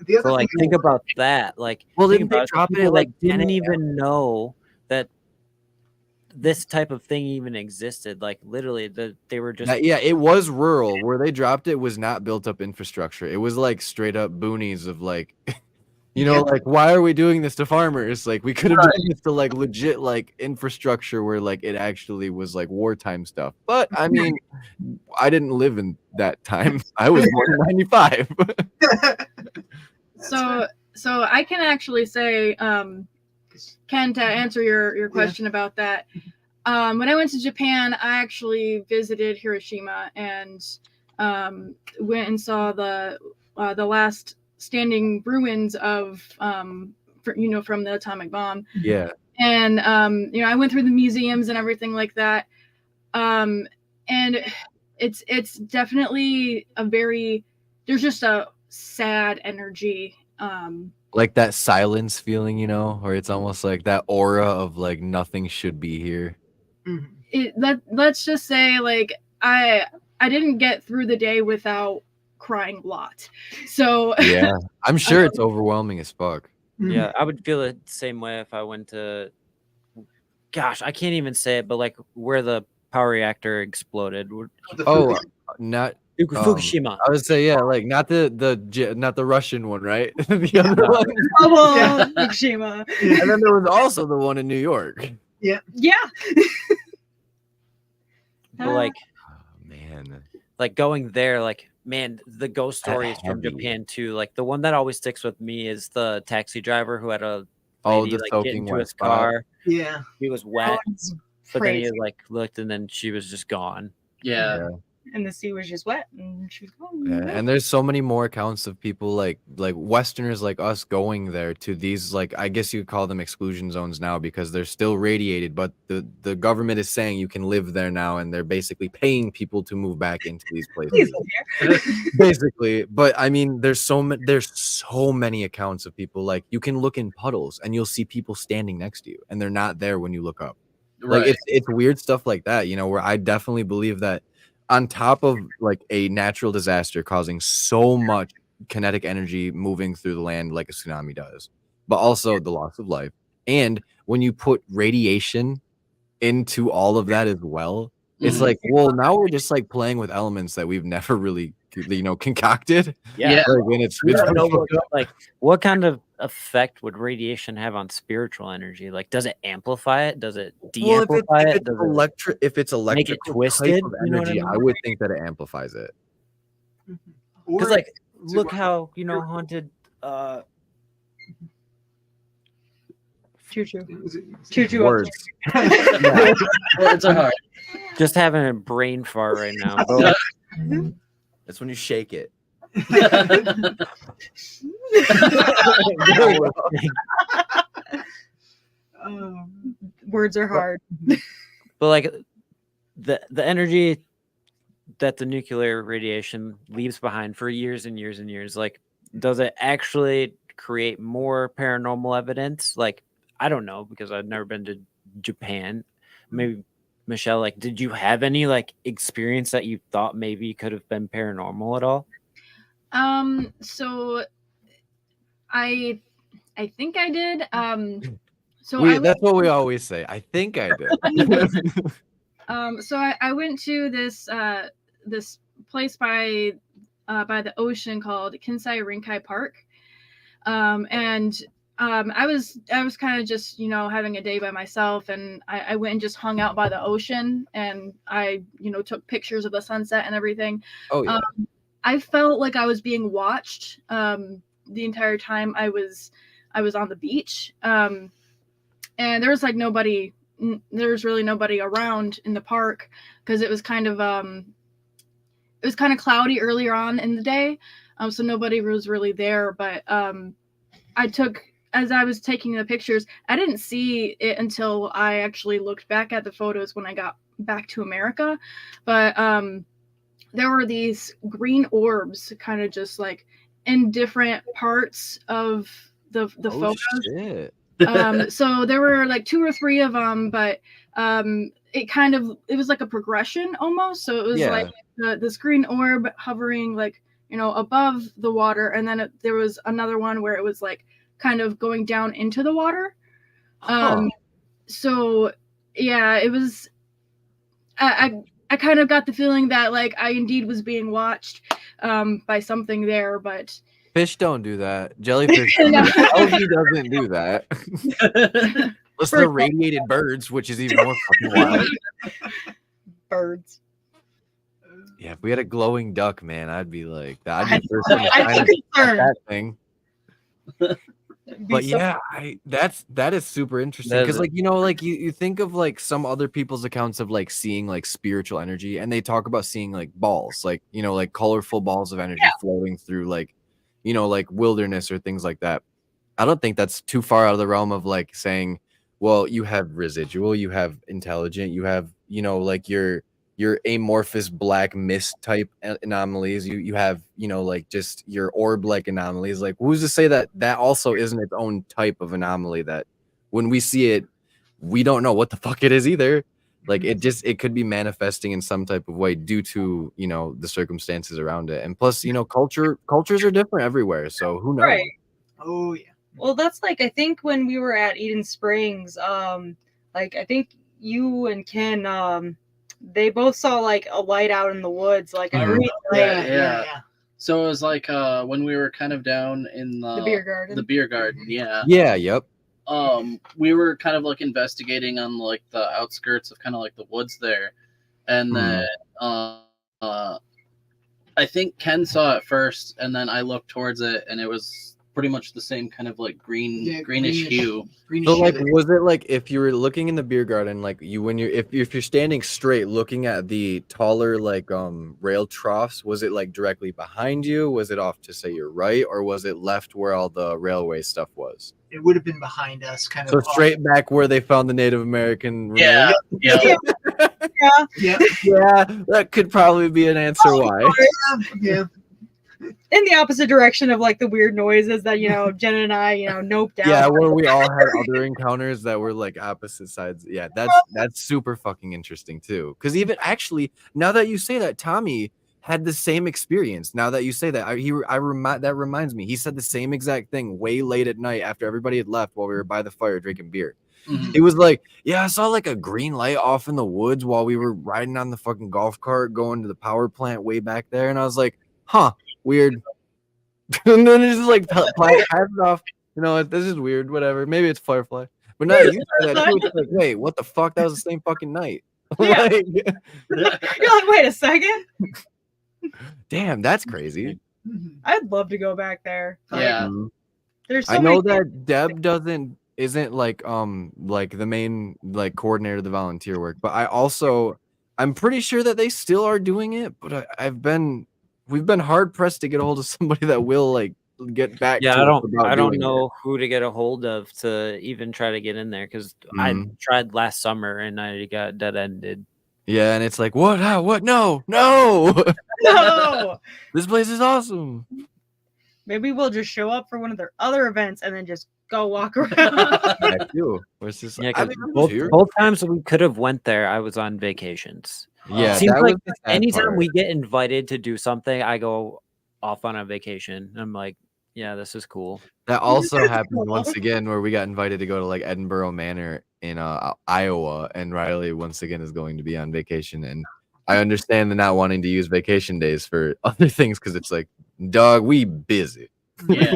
The So other like thing, think about that. Like Well, think didn't they about drop it people at, like, that didn't 10 even know that this type of thing even existed. Like literally they were just yeah, it was rural. Where they dropped it was not built up infrastructure. It was like straight up boonies of like, you know, like, why are we doing this to farmers? Like, we could have done this to like legit like infrastructure where like it actually was like wartime stuff. But I mean, I didn't live in that time. I was born in '95. So I can actually say, Ken, to answer your question about that. When I went to Japan, I actually visited Hiroshima and went and saw the last standing ruins of from the atomic bomb. Yeah. And I went through the museums and everything like that. And it's definitely there's just a sad energy. Like that silence feeling, you know, or it's almost like that aura of like nothing should be here. Let's just say, like, I didn't get through the day without crying a lot. So Yeah, I'm sure it's overwhelming as fuck. yeah, I would feel the same way if I went to, gosh, I can't even say it, but like where the power reactor exploded. Oh, not Fukushima. I would say, yeah, like not the Russian one, right? The other one. Oh, Fukushima. And then there was also the one in New York. Yeah. But like, Oh, man. like going there, like, man, the ghost stories from heavy. Japan too. Like the one that always sticks with me is the taxi driver who had a Oh, lady, the like, get soaking into wet his spot. car. Yeah. He was wet, It's but then he crazy. like looked and then she was just gone. Yeah. And the sea was just wet, and she was gone. Yeah, and there's so many more accounts of people like Westerners like us going there to these, like, I guess you could call them exclusion zones now because they're still radiated, but the government is saying you can live there now, and they're basically paying people to move back into these Please places. live here. Basically, but I mean, there's so many accounts of people, like, you can look in puddles and you'll see people standing next to you, and they're not there when you look up. Like, Right. it's weird stuff like that, you know, where I definitely believe that on top of like a natural disaster causing so much kinetic energy moving through the land like a tsunami does, but also the loss of life, and when you put radiation into all of that as well, it's like, well, now we're just like playing with elements that we've never really, you know, concocted. Yeah. Like, and it's We don't know fucked up. like what kind of effect would radiation have on spiritual energy? Like, does it amplify it? Does it Well, de-amplify it? if it's electric twisted, of you know what I energy, I mean? would think that it amplifies it. Because like look how haunted Choo choo. Is it- Choo choo. Words. Words are hard. Just having a brain fart right now. But That's when you shake it. Words are hard. but like the energy that the nuclear radiation leaves behind for years and years and years, like, does it actually create more paranormal evidence? Like, I don't know, because I've never been to Japan. Maybe Michelle, like, did you have any like experience that you thought maybe could have been paranormal at all? So I think I did. So I That's what we always say. I think I did. so I went to this this place by the ocean called Kinsai Rinkai Park, and I was kind of just having a day by myself, and I went and just hung out by the ocean, and I took pictures of the sunset and everything. Oh yeah. I felt like I was being watched the entire time I was on the beach, and there was like nobody. There was really nobody around in the park because it was kind of cloudy earlier on in the day, so nobody was really there. But as I was taking the pictures, I didn't see it until I actually looked back at the photos when I got back to America. But there were these green orbs kind of just like in different parts of the photos. Shit. So there were like 2 or 3 of them, but it was like a progression almost. So it was like this green orb hovering like above the water, and then there was another one where it was like kind of going down into the water. So yeah, it was. I kind of got the feeling that like I indeed was being watched by something there, but. Fish don't do that. Jellyfish don't do that. Algae doesn't do that. Unless they're radiated birds, which is even more fucking wild. Birds. Yeah, if we had a glowing duck, man, I'd be like, I'd be first I'd be concerned. that thing. But yeah, that is super interesting because like you think of like some other people's accounts of like seeing like spiritual energy, and they talk about seeing like balls, like like colorful balls of energy floating through like like wilderness or things like that. I don't think that's too far out of the realm of like saying, well, you have residual, you have intelligent, you have like your amorphous black mist type anomalies, you have like just your orb like anomalies. Like who's to say that also isn't its own type of anomaly that when we see it we don't know what the fuck it is either. Like it could be manifesting in some type of way due to the circumstances around it, and plus cultures are different everywhere, so who knows. Right. Oh yeah. Well, that's like I think when we were at Eden Springs, like I think you and Ken, they both saw like a light out in the woods, like a green light. Yeah. So it was like when we were kind of down in The beer garden. The beer garden, yeah. Yeah, yep. We were kind of like investigating on like the outskirts of kind of like the woods there, and then I think Ken saw it first, and then I looked towards it, and it was pretty much the same kind of like greenish hue. So like was it like if you were looking in the beer garden, like if you're standing straight looking at the taller like rail troughs, was it like directly behind you? Was it off to say your right, or was it left where all the railway stuff was? It would have been behind us, kind So of. straight back where they found the Native American remains? Yeah. Yeah. Yeah, that could probably be an answer why. Yeah. In the opposite direction of like the weird noises that Jen and I noped out. Yeah, where we all had other encounters that were like opposite sides. Yeah, that's super fucking interesting too. Because even actually, now that you say that, Tommy had the same experience. Now that you say that, that reminds me. He said the same exact thing way late at night after everybody had left while we were by the fire drinking beer. Mm-hmm. He was like, "Yeah, I saw like a green light off in the woods while we were riding on the fucking golf cart going to the power plant way back there," and I was like, "Huh." Weird. And then it's just like pass it off. This is weird. Whatever. Maybe it's Firefly. But no, you said that too. It's like, wait, what the fuck? That was the same fucking night. Yeah. Like, You're like, wait a second. damn, that's crazy. I'd love to go back there. Yeah. There's so I know many- that Deb doesn't isn't like the main like coordinator of the volunteer work, but I'm pretty sure that they still are doing it, but we've been hard pressed to get a hold of somebody that will like get back Yeah, to us about I don't doing know who to get a hold of to even try to get in there because I Mhm. tried last summer and I got dead ended. Yeah, and it's like, what? How? What? No, no. No. This place is awesome. Maybe we'll just show up for one of their other events and then just go walk around. That too. Where it's just Yeah, like, I 'cause mean, I'm both here. both times we could have went there, I was on vacations. Yeah, Seems that like was the sad anytime part. we get invited to do something, I go off on a vacation. I'm like, yeah, this is cool. That also That's happened cool. once again where we got invited to go to like Edinburgh Manor in Iowa, and Riley once again is going to be on vacation. And I understand the not wanting to use vacation days for other things because it's like, dog, we busy. Yeah.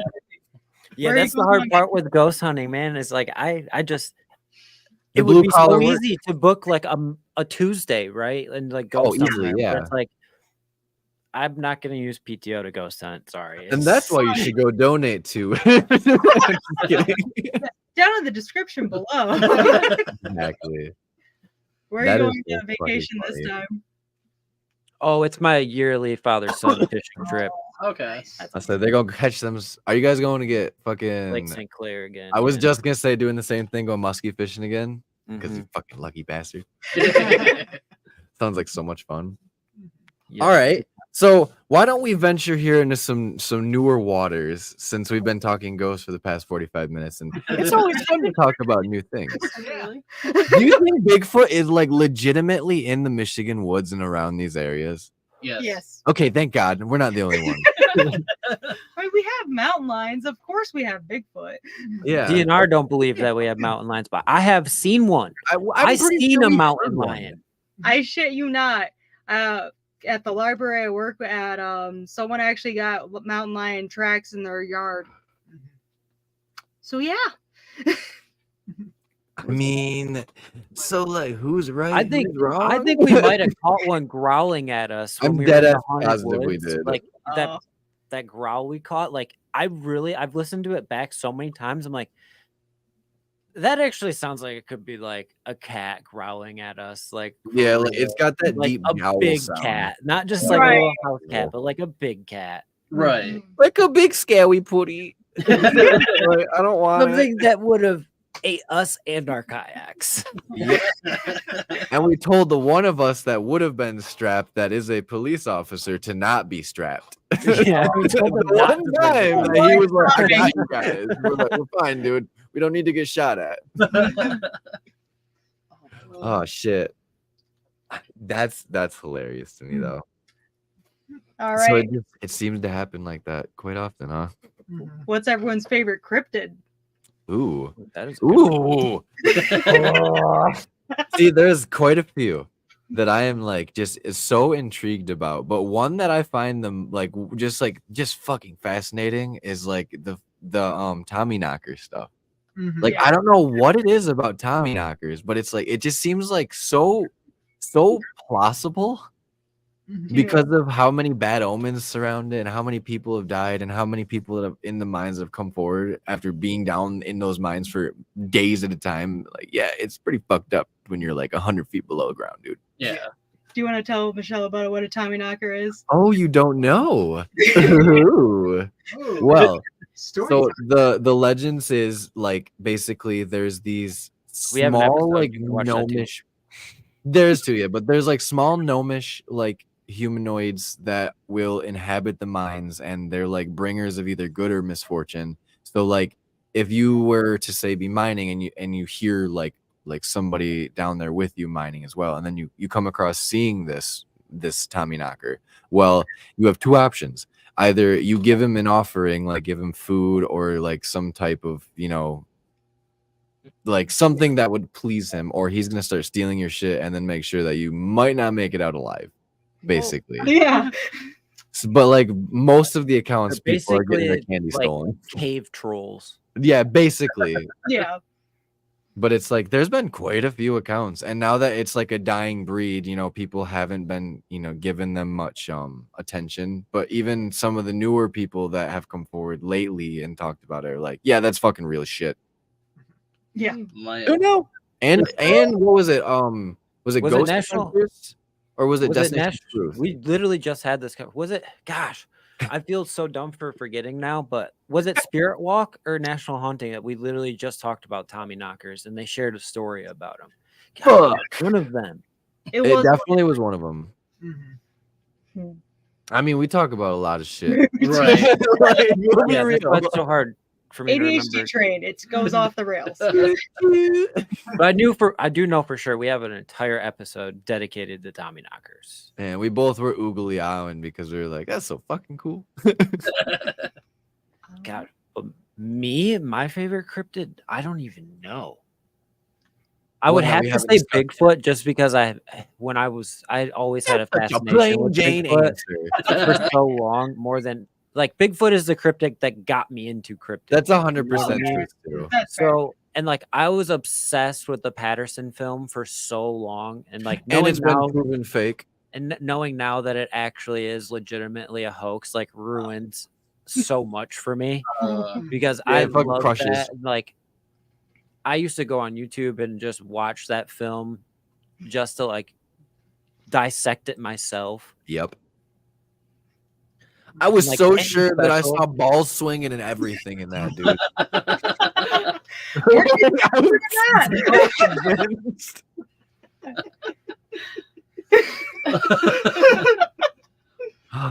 Yeah, Where are you that's the going hard on part with ghost hunting, man. Is like I just The it would blue be so collar work. easy to book like a Tuesday, right? And like Oh, ghost hunt easily, there, but yeah. it's like I'm not gonna use PTO to ghost hunt. Sorry. And that's It's- why you should go donate to. Just kidding. Down in the description below. Exactly. Where are That you is going so on vacation fucking this funny. time? Oh, it's my yearly father-son fishing trip. Okay. I said they're gonna catch them. Are you guys going to get fucking? Lake St. Clair again. I was yeah. just gonna say doing the same thing, going muskie fishing again, because you Mhm. fucking lucky bastard. Yeah. Sounds like so much fun. Yeah. All right, so why don't we venture here into some newer waters since we've been talking ghosts for the past 45 minutes, and it's always fun to talk about new things. Really? Do you think Bigfoot is like legitimately in the Michigan woods and around these areas? Yes. Yes. Okay, thank God we're not the only one. I mean, we have mountain lions. Of course, we have Bigfoot. Yeah, DNR don't believe that we have mountain lions, but I have seen one. I pretty seen sure a we've mountain heard one. lion. I shit you not. At the library I work at, someone actually got mountain lion tracks in their yard. So yeah. I mean, so like, who's right? I think who's wrong? I think we might have caught one growling at us when I'm we dead were in ass the haunted positive we woods. did. Like Oh. that growl we caught. Like I've listened to it back so many times. I'm like, that actually sounds like it could be like a cat growling at us. Like Yeah, for like it's real. got that like deep a growl big sound. cat, not just like a Right. little house cat, but like a big cat. Right. Like a big scary putty. Like, I don't want it. Something that would have ate us and our kayaks. Yeah. And we told the one of us that would have been strapped, that is a police officer, to not be strapped. Yeah, we told him The not one to bring time it that he was like, I One got you guys. We're like, we're fine, dude. We don't need to get shot at. Oh shit. That's hilarious to me though. All So right. it seems to happen like that quite often, huh? What's everyone's favorite cryptid? Ooh. That is good. Ooh. See, there's quite a few that I am like just so intrigued about, but one that I find them like just fucking fascinating is like the Tommy knocker stuff. Like Yeah. I don't know what it is about Tommy knockers, but it's like it just seems like so plausible because of how many bad omens surround it and how many people have died and how many people have, in the mines have come forward after being down in those mines for days at a time. Like, yeah, it's pretty fucked up when you're like 100 feet below ground, dude. Yeah. Do you want to tell Michelle about what a Tommy knocker is? Oh, you don't know? Ooh. Well, so the legends is like basically there's these We have an small episode, like you can watch that too. gnomish. There's two, yeah, but there's like small gnomish like humanoids that will inhabit the mines, and they're like bringers of either good or misfortune. So like if you were to say be mining and you hear like somebody down there with you mining as well, and then you come across seeing this Tommy knocker, well, you have two options. Either you give him an offering, like give him food or like some type of, like something that would please him, or he's gonna start stealing your shit and then make sure that you might not make it out alive, basically. Yeah. But like most of the accounts, They're people are getting their basically, candy like, stolen. Cave trolls. Yeah, basically. Yeah. But it's like there's been quite a few accounts, and now that it's like a dying breed, people haven't been given them much attention. But even some of the newer people that have come forward lately and talked about it are like, yeah, that's fucking real shit. Yeah. My Oh no. And what was it? Was it Was it Ghost National- Adventures? Or was it Was it Destination national? Truth? We literally just had this. Was it? Gosh, I feel so dumb for forgetting now. But was it Spirit Walk or National Haunting that we literally just talked about Tommy Knockers and they shared a story about him? God, one of them. It It was definitely was one of them. Mhm. I mean, we talk about a lot of shit. Right. Like, we'll be Yeah, that's why real. it's so hard for me to ADHD remember. train. It goes off the rails. But I do know for sure we have an entire episode dedicated to Tommy Knockers. And we both were oogly eyeing because we were like, that's so fucking cool. God, my favorite cryptid, I don't even know. I Well, would yeah, have we to haven't say discussed Bigfoot just because I always had a Such a fascination plain with Jane Bigfoot answer. for so long. More than like Bigfoot is the cryptid that got me into cryptids. That's 100% Yeah. truth too. That's fair. So and like I was obsessed with the Patterson film for so long, and like And knowing it's been now proven fake. and knowing now that it actually is legitimately a hoax, like ruins so much for me because Yeah, I it fucking love crushes. that. Like I used to go on YouTube and just watch that film just to like dissect it myself. Yep. I was Like, so anything sure that I special. saw balls swinging and everything in that, dude. Where did you I was that? so convinced.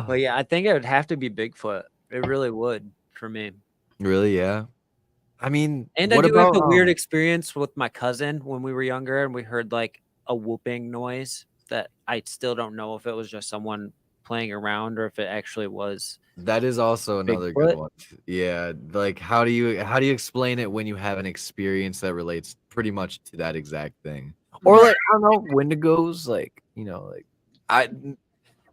But yeah, I think it would have to be Bigfoot. It really would for me. Really, yeah. I mean, And what I do have about the weird experience with my cousin when we were younger and we heard like a whooping noise that I still don't know if it was just someone playing around or if it actually was. that is also another Bigfoot? good one. Yeah, like how do you explain it when you have an experience that relates pretty much to that exact thing? Or like I don't know, Wendigos, like like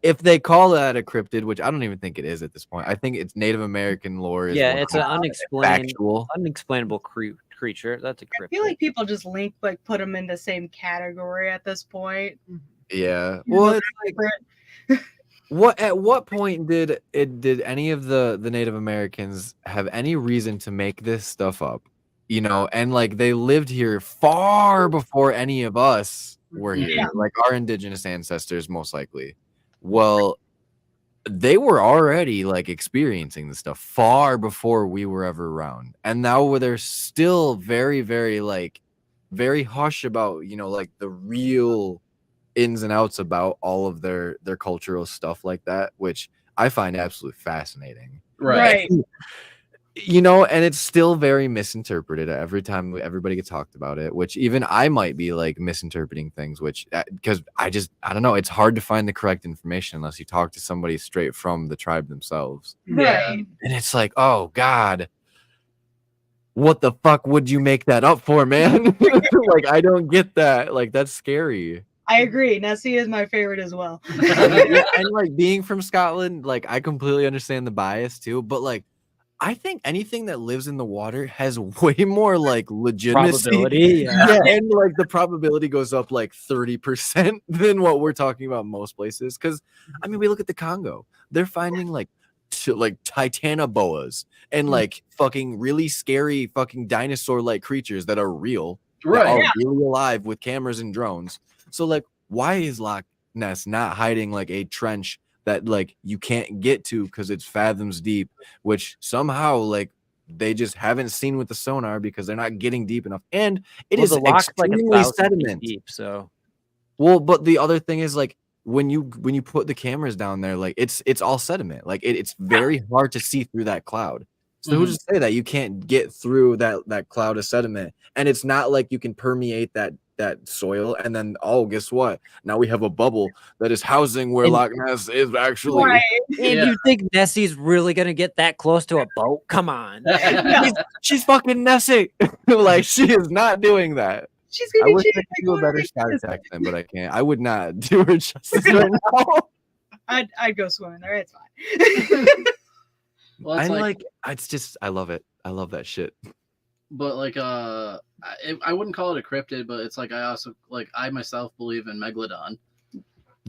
if they call that a cryptid, which I don't even think it is at this point. I think it's Native American lore. Is Yeah, it's an factual. unexplainable creature. That's a I cryptid. feel like people just put them in the same category at this point. Yeah. Well, it's like at what point did any of the Native Americans have any reason to make this stuff up? And like they lived here far before any of us were here, Yeah. like our indigenous ancestors, most likely. Well, they were already like experiencing this stuff far before we were ever around. And now they're still very, very like very hush about, like the real ins and outs about all of their cultural stuff like that, which I find absolutely fascinating. Right. And it's still very misinterpreted every time everybody gets talked about it, which even I might be like misinterpreting things, which because I don't know, it's hard to find the correct information unless you talk to somebody straight from the tribe themselves. Right. And it's like, oh God, what the fuck would you make that up for, man? Like, I don't get that. Like, that's scary. I agree. Nessie is my favorite as well. And like being from Scotland, like I completely understand the bias too, but like I think anything that lives in the water has way more like legitimacy. Probability, Yeah, and like the probability goes up like 30% than what we're talking about most places. Because I mean, we look at the Congo; they're finding like titanoboas and like fucking really scary fucking dinosaur-like creatures that are real, that are really alive with cameras and drones. So like, why is Loch Ness not hiding like a trench that like you can't get to because it's fathoms deep, which somehow like they just haven't seen with the sonar because they're not getting deep enough, and it is the lock's like extremely 1,000 feet sediment deep. So well, but the other thing is like when you put the cameras down there, like it's all sediment, like it's very hard to see through that cloud. So who's to say that you can't get through that cloud of sediment, and it's not like you can permeate that soil and then guess what, now we have a bubble that is housing where Loch Ness is actually Right. and you think Nessie's really gonna get that close to a boat? Come on. she's fucking Nessie. Like she is not doing that. She's I gonna wish be I could do a better Scottish accent, but I can't. I would not do her justice right now. I'd go swimming there. It's fine. Well, it's I'm like, like, it's just, I love it. I love that shit. but like, I wouldn't call it a cryptid, but it's like I also like I myself believe in megalodon.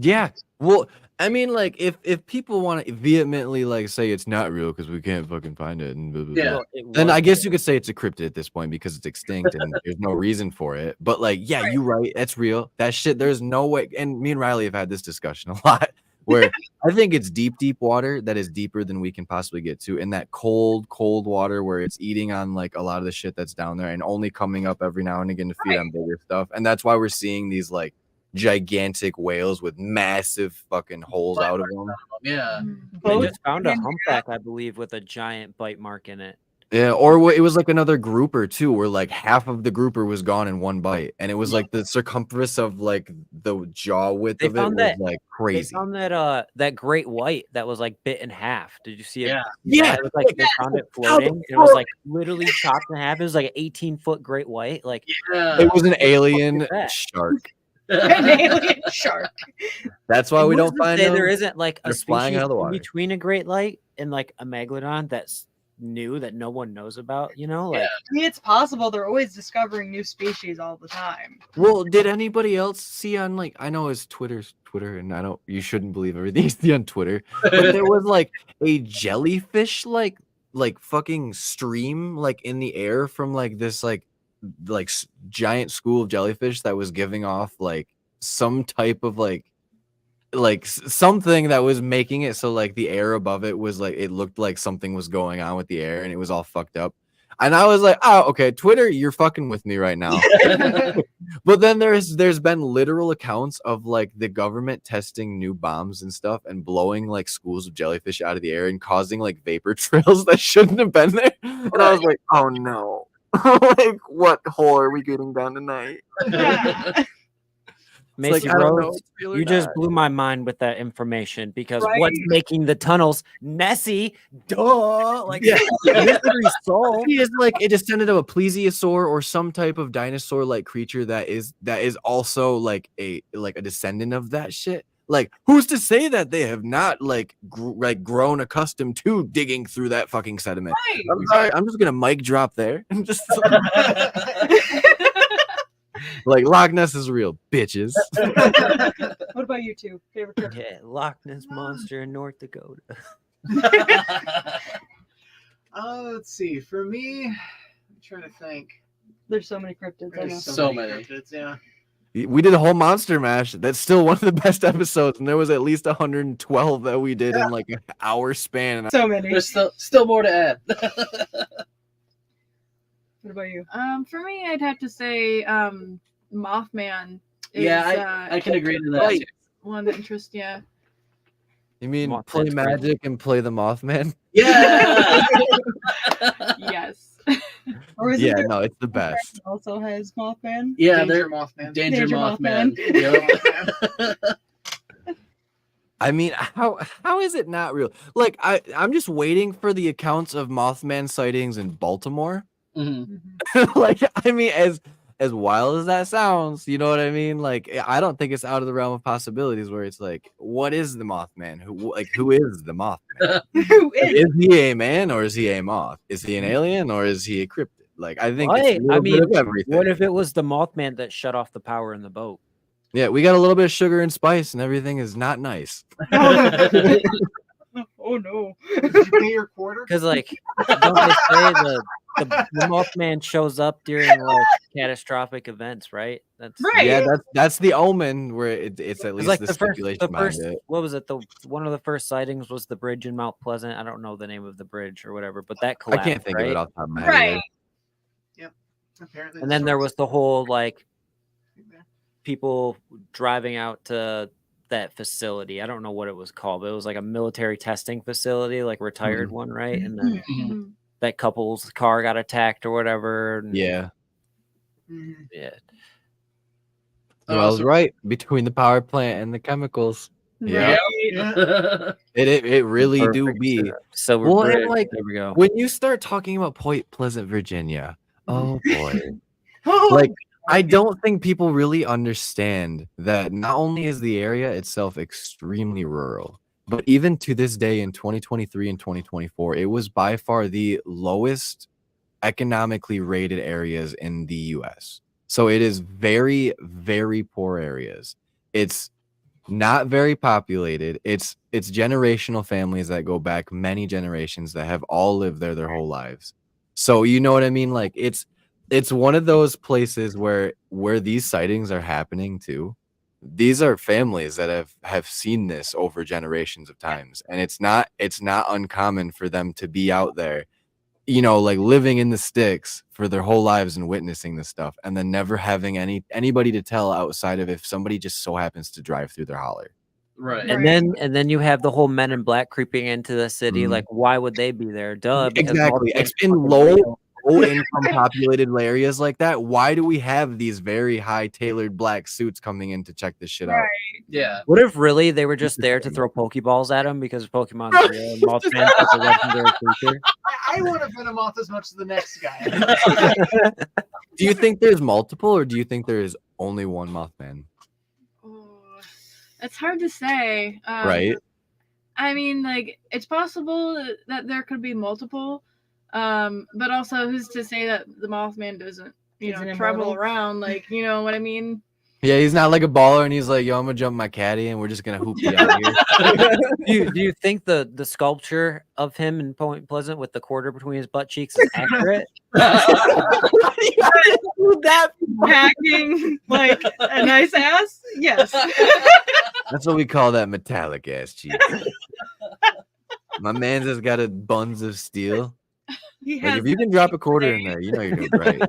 Yeah. Well, I mean, like, if people want to vehemently like say it's not real because we can't fucking find it, and blah, blah, Yeah. blah, Well, it then I was guess you could say it's a cryptid at this point because it's extinct and there's no reason for it. But like, yeah, you right, that's real. That shit, there's no way. And me and Riley have had this discussion a lot where I think it's deep water that is deeper than we can possibly get to, and that cold water where it's eating on like a lot of the shit that's down there and only coming up every now and again to feed on bigger stuff. And that's why we're seeing these like gigantic whales with massive fucking holes out of them. Yeah. They Both just found a and humpback, I believe, with a giant bite mark in it. Yeah, or it was like another grouper too, where like half of the grouper was gone in one bite, and it was like the circumference of like the jaw width They of it found was that- like They crazy. found that great white that was like bit in half. Did you see it? Yeah. Yeah, it was like they found it floating. It was like literally chopped in half. It was like an 18-foot great white. Like Yeah. it was an alien that? shark. an alien shark. That's why we who's don't to find say them. there isn't like a They're flying species out of the in water. between a great light and like a megalodon that's new that no one knows about. You know, like I mean, it's possible they're always discovering new species all the time. Well, did anybody else see on like I know it's Twitter, and I don't you shouldn't believe everything you see on Twitter, but there was like a jellyfish like fucking stream like in the air from like this giant school of jellyfish that was giving off like some type of something that was making it so like the air above it was like it looked like something was going on with the air and it was all fucked up. And I was like, oh, okay, Twitter, you're fucking with me right now. But then there's been literal accounts of like the government testing new bombs and stuff and blowing like schools of jellyfish out of the air and causing like vapor trails that shouldn't have been there. And I was like, oh no. Like what hole are we getting down tonight? It's Macy like, I don't know Rose, if it's real or you just not. blew my mind with that information because Right. what's making the tunnels Nessie? Duh! Like Yeah. mystery solved. He is like a descendant of a plesiosaur or some type of dinosaur like creature that is also like a descendant of that shit. Like, who's to say that they have not like grown accustomed to digging through that fucking sediment? Right. I'm sorry, I'm just gonna mic drop there and just like Loch Ness is real, bitches. What about you two? Favorite trip? Yeah, Loch Ness monster in North Dakota. Let's see. For me, I'm trying to think. There's so many cryptids. I know. There's So many. cryptids, yeah. We did a whole monster mash. That's still one of the best episodes, and there was at least 112 that we did in like an hour span. And So many. There's still more to add. What about you? For me, I'd have to say Mothman. Is, Yeah, I can agree to that. Right. too. one that interests. Yeah. You mean Mothman's play crazy. magic and play the Mothman? Yeah. Yes. Or is Yeah, it no, it's the best. also has Mothman? Yeah, Danger they're Mothman. Danger Danger Mothman. Mothman. Yep. I mean, how is it not real? Like I'm just waiting for the accounts of Mothman sightings in Baltimore. Mhm. Like, I mean, as wild as that sounds, you know what I mean? Like, I don't think it's out of the realm of possibilities where it's like, what is the Mothman? Who is the Mothman? Who is? Is he a man or is he a moth? Is he an alien or is he a cryptid? Like, I think Right, it's a little I bit mean, of everything. What if it was the Mothman that shut off the power in the boat? Yeah, we got a little bit of sugar and spice and everything is not nice. Oh no. Did you pay your quarter? Because like, don't they say the Mothman shows up during like catastrophic events, right? That's Right. Yeah, that's the omen where it's at It's least like the the speculation behind first, it. what was it? One of the first sightings was the bridge in Mount Pleasant. I don't know the name of the bridge or whatever, but that I collapsed. can't think right? of it off the top of my head. Right. Apparently. And then there was the whole like Yeah. people driving out to that facility. I don't know what it was called, but it was like a military testing facility, like retired one, right? And then Mhm. that couple's car got attacked or whatever. And Yeah. Mhm. yeah. Well, I was right between the power plant and the chemicals. Yeah. Yeah. It really do Perfect be. setup. Silver Well, and, Bridge. like, There we go. When you start talking about Point Pleasant, Virginia, oh boy. Oh, Like, I don't think people really understand that not only is the area itself extremely rural, but even to this day in 2023 and 2024, it was by far the lowest economically rated areas in the US. So it is very, very poor areas. It's not very populated. It's generational families that go back many generations that have all lived there their whole lives. So you know what I mean? Like it's one of those places where these sightings are happening too. These are families that have seen this over generations of times, and it's not uncommon for them to be out there, you know, like living in the sticks for their whole lives and witnessing this stuff, and then never having anybody to tell outside of if somebody just so happens to drive through their holler. Right. And then you have the whole Men in Black creeping into the city. Mhm. Like, why would they be there? Duh. Because Exactly. It's in low income populated areas like that. Why do we have these very high tailored black suits coming in to check this shit out? Yeah. What if really they were just there to throw Pokeballs at him because Pokemon's real and Mothman's like a legendary creature? I want to Venomoth as much as the next guy. Do you think there's multiple, or do you think there is only one Mothman? Oh, it's hard to say. Right? I mean, like, it's possible that there could be multiple, but also who's to say that the Mothman doesn't, Isn't travel immortal? around? Like, you know what I mean? Yeah, he's not like a baller and he's like, yo, I'm gonna jump my caddy and we're just gonna hoop you out here. Do you think the sculpture of him in Point Pleasant with the quarter between his butt cheeks is accurate? Would that packing like a nice ass? Yes. That's what we call that metallic ass cheek. My man's has got a buns of steel. He Like has if you can drop a quarter in there, you know you're doing great.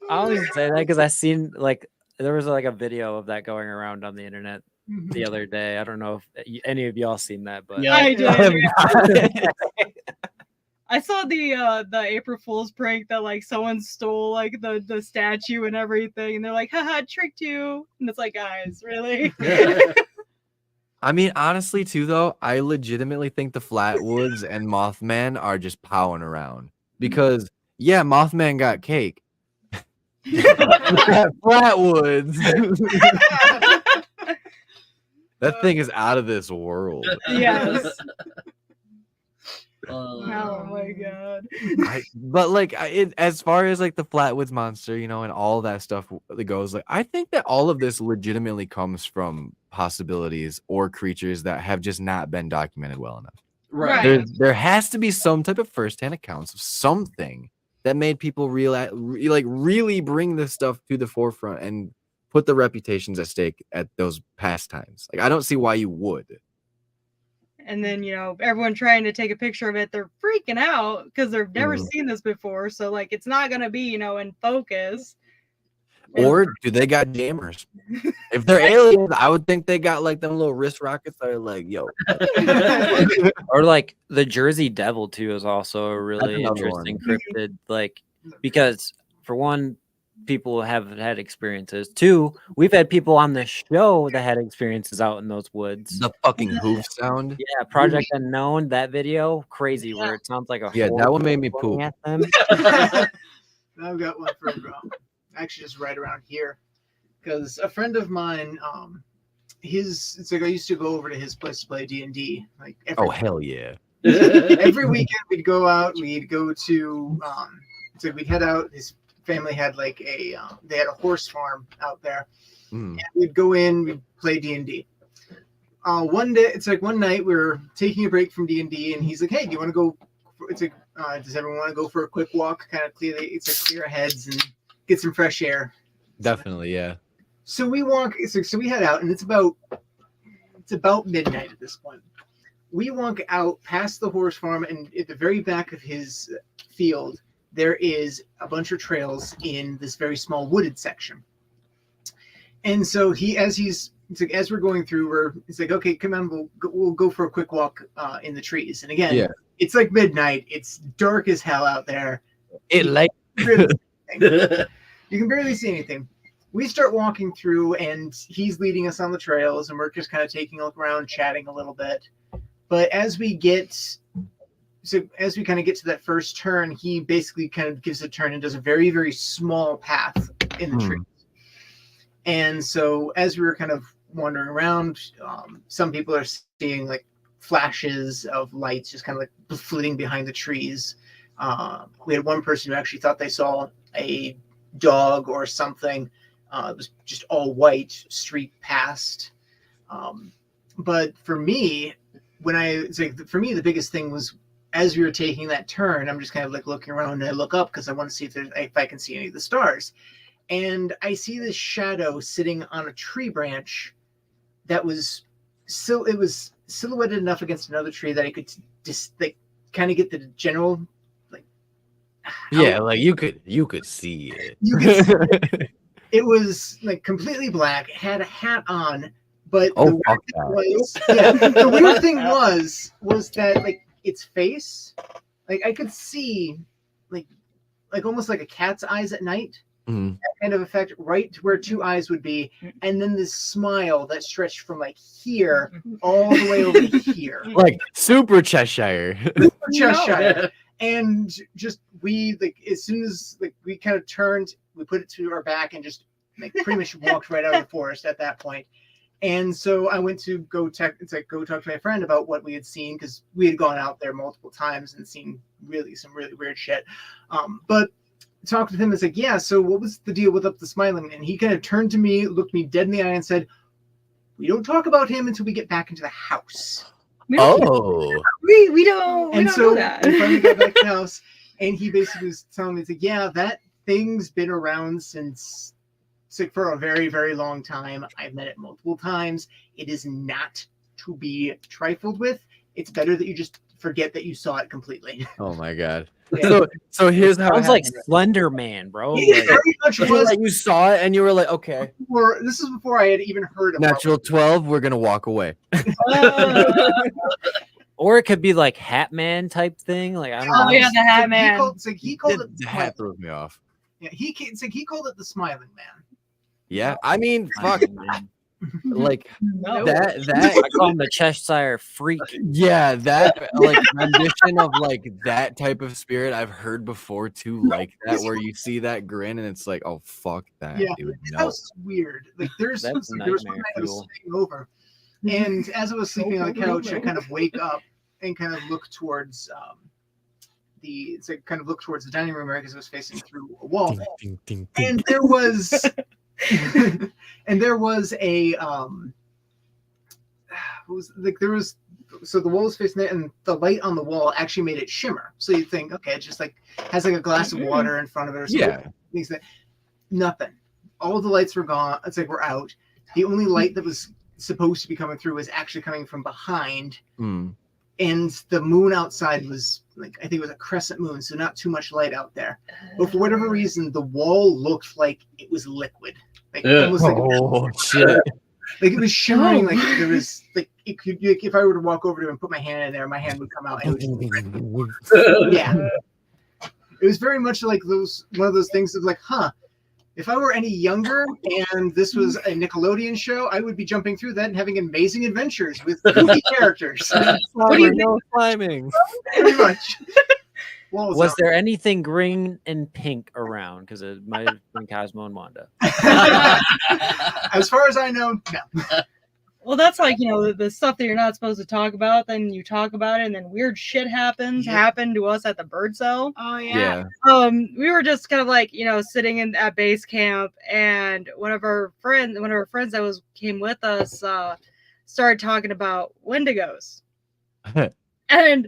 I only say that because I seen like there was like a video of that going around on the internet the other day. I don't know if any of y'all seen that, but Yeah. I did. I saw the April Fool's prank that like someone stole like the statue and everything, and they're like, haha, tricked you. And it's like, guys, really? I mean, honestly, too, though, I legitimately think the Flatwoods and Mothman are just powing around because, yeah, Mothman got cake. That Flatwoods, that thing is out of this world. Yes. Uh, Oh my god. But like, as far as like the Flatwoods monster, you know, and all that stuff that goes, like, I think that all of this legitimately comes from possibilities or creatures that have just not been documented well enough. right. There has to be some type of firsthand accounts of something that made people really bring this stuff to the forefront and put the reputations at stake at those past times. Like, I don't see why you would. And then, everyone trying to take a picture of it, they're freaking out because they've never Mhm. seen this before. So, like, it's not going to be, in focus. Or do they got jammers? If they're aliens, I would think they got like them little wrist rockets that are like, yo. or like the Jersey Devil too is also a really another interesting one. cryptid. Like because for one, people have had experiences. Two, we've had people on the show that had experiences out in those woods. The fucking hoof sound. Yeah, Project Unknown, that video, crazy where it sounds like a Yeah, that one made me horse poop. going at them. I've got one for actually just right around here, because a friend of mine, it's like I used to go over to his place to play D&D. Like Oh hell yeah. every weekend we'd go out. We'd go to so we'd head out. His family had like they had a horse farm out there. Mm. And we'd go in. We'd play D&D. One day, it's like one night we were taking a break from D&D, and he's like, "Hey, do you want to go?" It's like, does everyone want to go for a quick walk? Kind of clear our heads and get some fresh air. Definitely, yeah. So we walk. So we head out, and it's about midnight at this point. We walk out past the horse farm, and at the very back of his field, there is a bunch of trails in this very small wooded section. And so as we're going through, it's like, okay, come on, we'll go for a quick walk in the trees. And again, Yeah. It's like midnight. It's dark as hell out there. It like You can barely see anything. We start walking through, and he's leading us on the trails, and we're just kind of taking a look around, chatting a little bit. But as we kind of get to that first turn, he basically kind of gives a turn and does a very, very small path in the trees. And so as we were kind of wandering around, some people are seeing like flashes of lights just kind of like flitting behind the trees. We had one person who actually thought they saw a dog or something. It was just all white, street past. But for me, for me, the biggest thing was as we were taking that turn, I'm just kind of like looking around and I look up because I want to see if I can see any of the stars. And I see this shadow sitting on a tree branch that was it was silhouetted enough against another tree that I could just like kind of get the general like like you could see it. You could see it. It was like completely black, had a hat on, but Oh, fuck that. the weird thing was that like its face, like I could see like almost like a cat's eyes at night. Mhm. That kind of effect, right where two eyes would be, and then this smile that stretched from like here all the way over here, Like super Cheshire. Cheshire. And just we like as soon as like we kind of turned, we put it to our back and just like pretty much walked right out of the forest at that point. And so I went to go talk to my friend about what we had seen because we had gone out there multiple times and seen some really weird shit. But talked with him and was like, yeah, so what was the deal with up the smiling? And he kind of turned to me, looked me dead in the eye and said, we don't talk about him until we get back into the house. We don't know that. We finally got back to the house and he basically was telling me, like, yeah, that thing's been around since for a very, very long time. I've met it multiple times. It is not to be trifled with. It's better that you just forget that you saw it completely. Oh my god. Yeah. So here's how Sounds it like happened. Slender Man, bro. It very much was. Like you saw it and you were like, okay. This is before I had even heard of Natural 12, we're gonna walk away. Or it could be like Hat Man type thing. Like I don't know. Oh yeah, the Hat Man. He called it The hat throws me off. Yeah, he called it the Smiling Man. Yeah, I mean, fuck, like No. that. I call him the Cheshire Freak. Yeah, that like rendition of like that type of spirit I've heard before too, like that where you see that grin and it's like, oh fuck that, Yeah, dude. That No. was weird. Like there was That's one night I was nightmare fuel. sleeping over, and as I was sleeping on the couch, I kind of wake up and kind of look towards kind of look towards the dining room area because I was facing through a wall, Ding, ding, ding, ding. and there was a so the wall was facing it and the light on the wall actually made it shimmer, so you think, okay, it just like has like a glass of water in front of it or something. Yeah. Things that nothing, all the lights were gone. It's like we're out. The only light that was supposed to be coming through was actually coming from behind, Mm. and the moon outside was like, I think it was a crescent moon, so not too much light out there. But for whatever reason, the wall looked like it was liquid, like almost like Oh shit. like it was shimmering, like there was like it could, if I were to walk over to it and put my hand in there, my hand would come out. And it would just, yeah, it was very much like one of those things of like, huh. If I were any younger and this was a Nickelodeon show, I would be jumping through that and having amazing adventures with goofy characters. No climbing. Pretty much. Was there anything green and pink around? Because it might have been Cosmo and Wanda. As far as I know, no. Well, that's like, the stuff that you're not supposed to talk about, then you talk about it, and then weird shit happened to us at the bird cell. Oh yeah. Yeah. We were just kind of like, sitting at base camp, and one of our friends that came with us started talking about Wendigos. And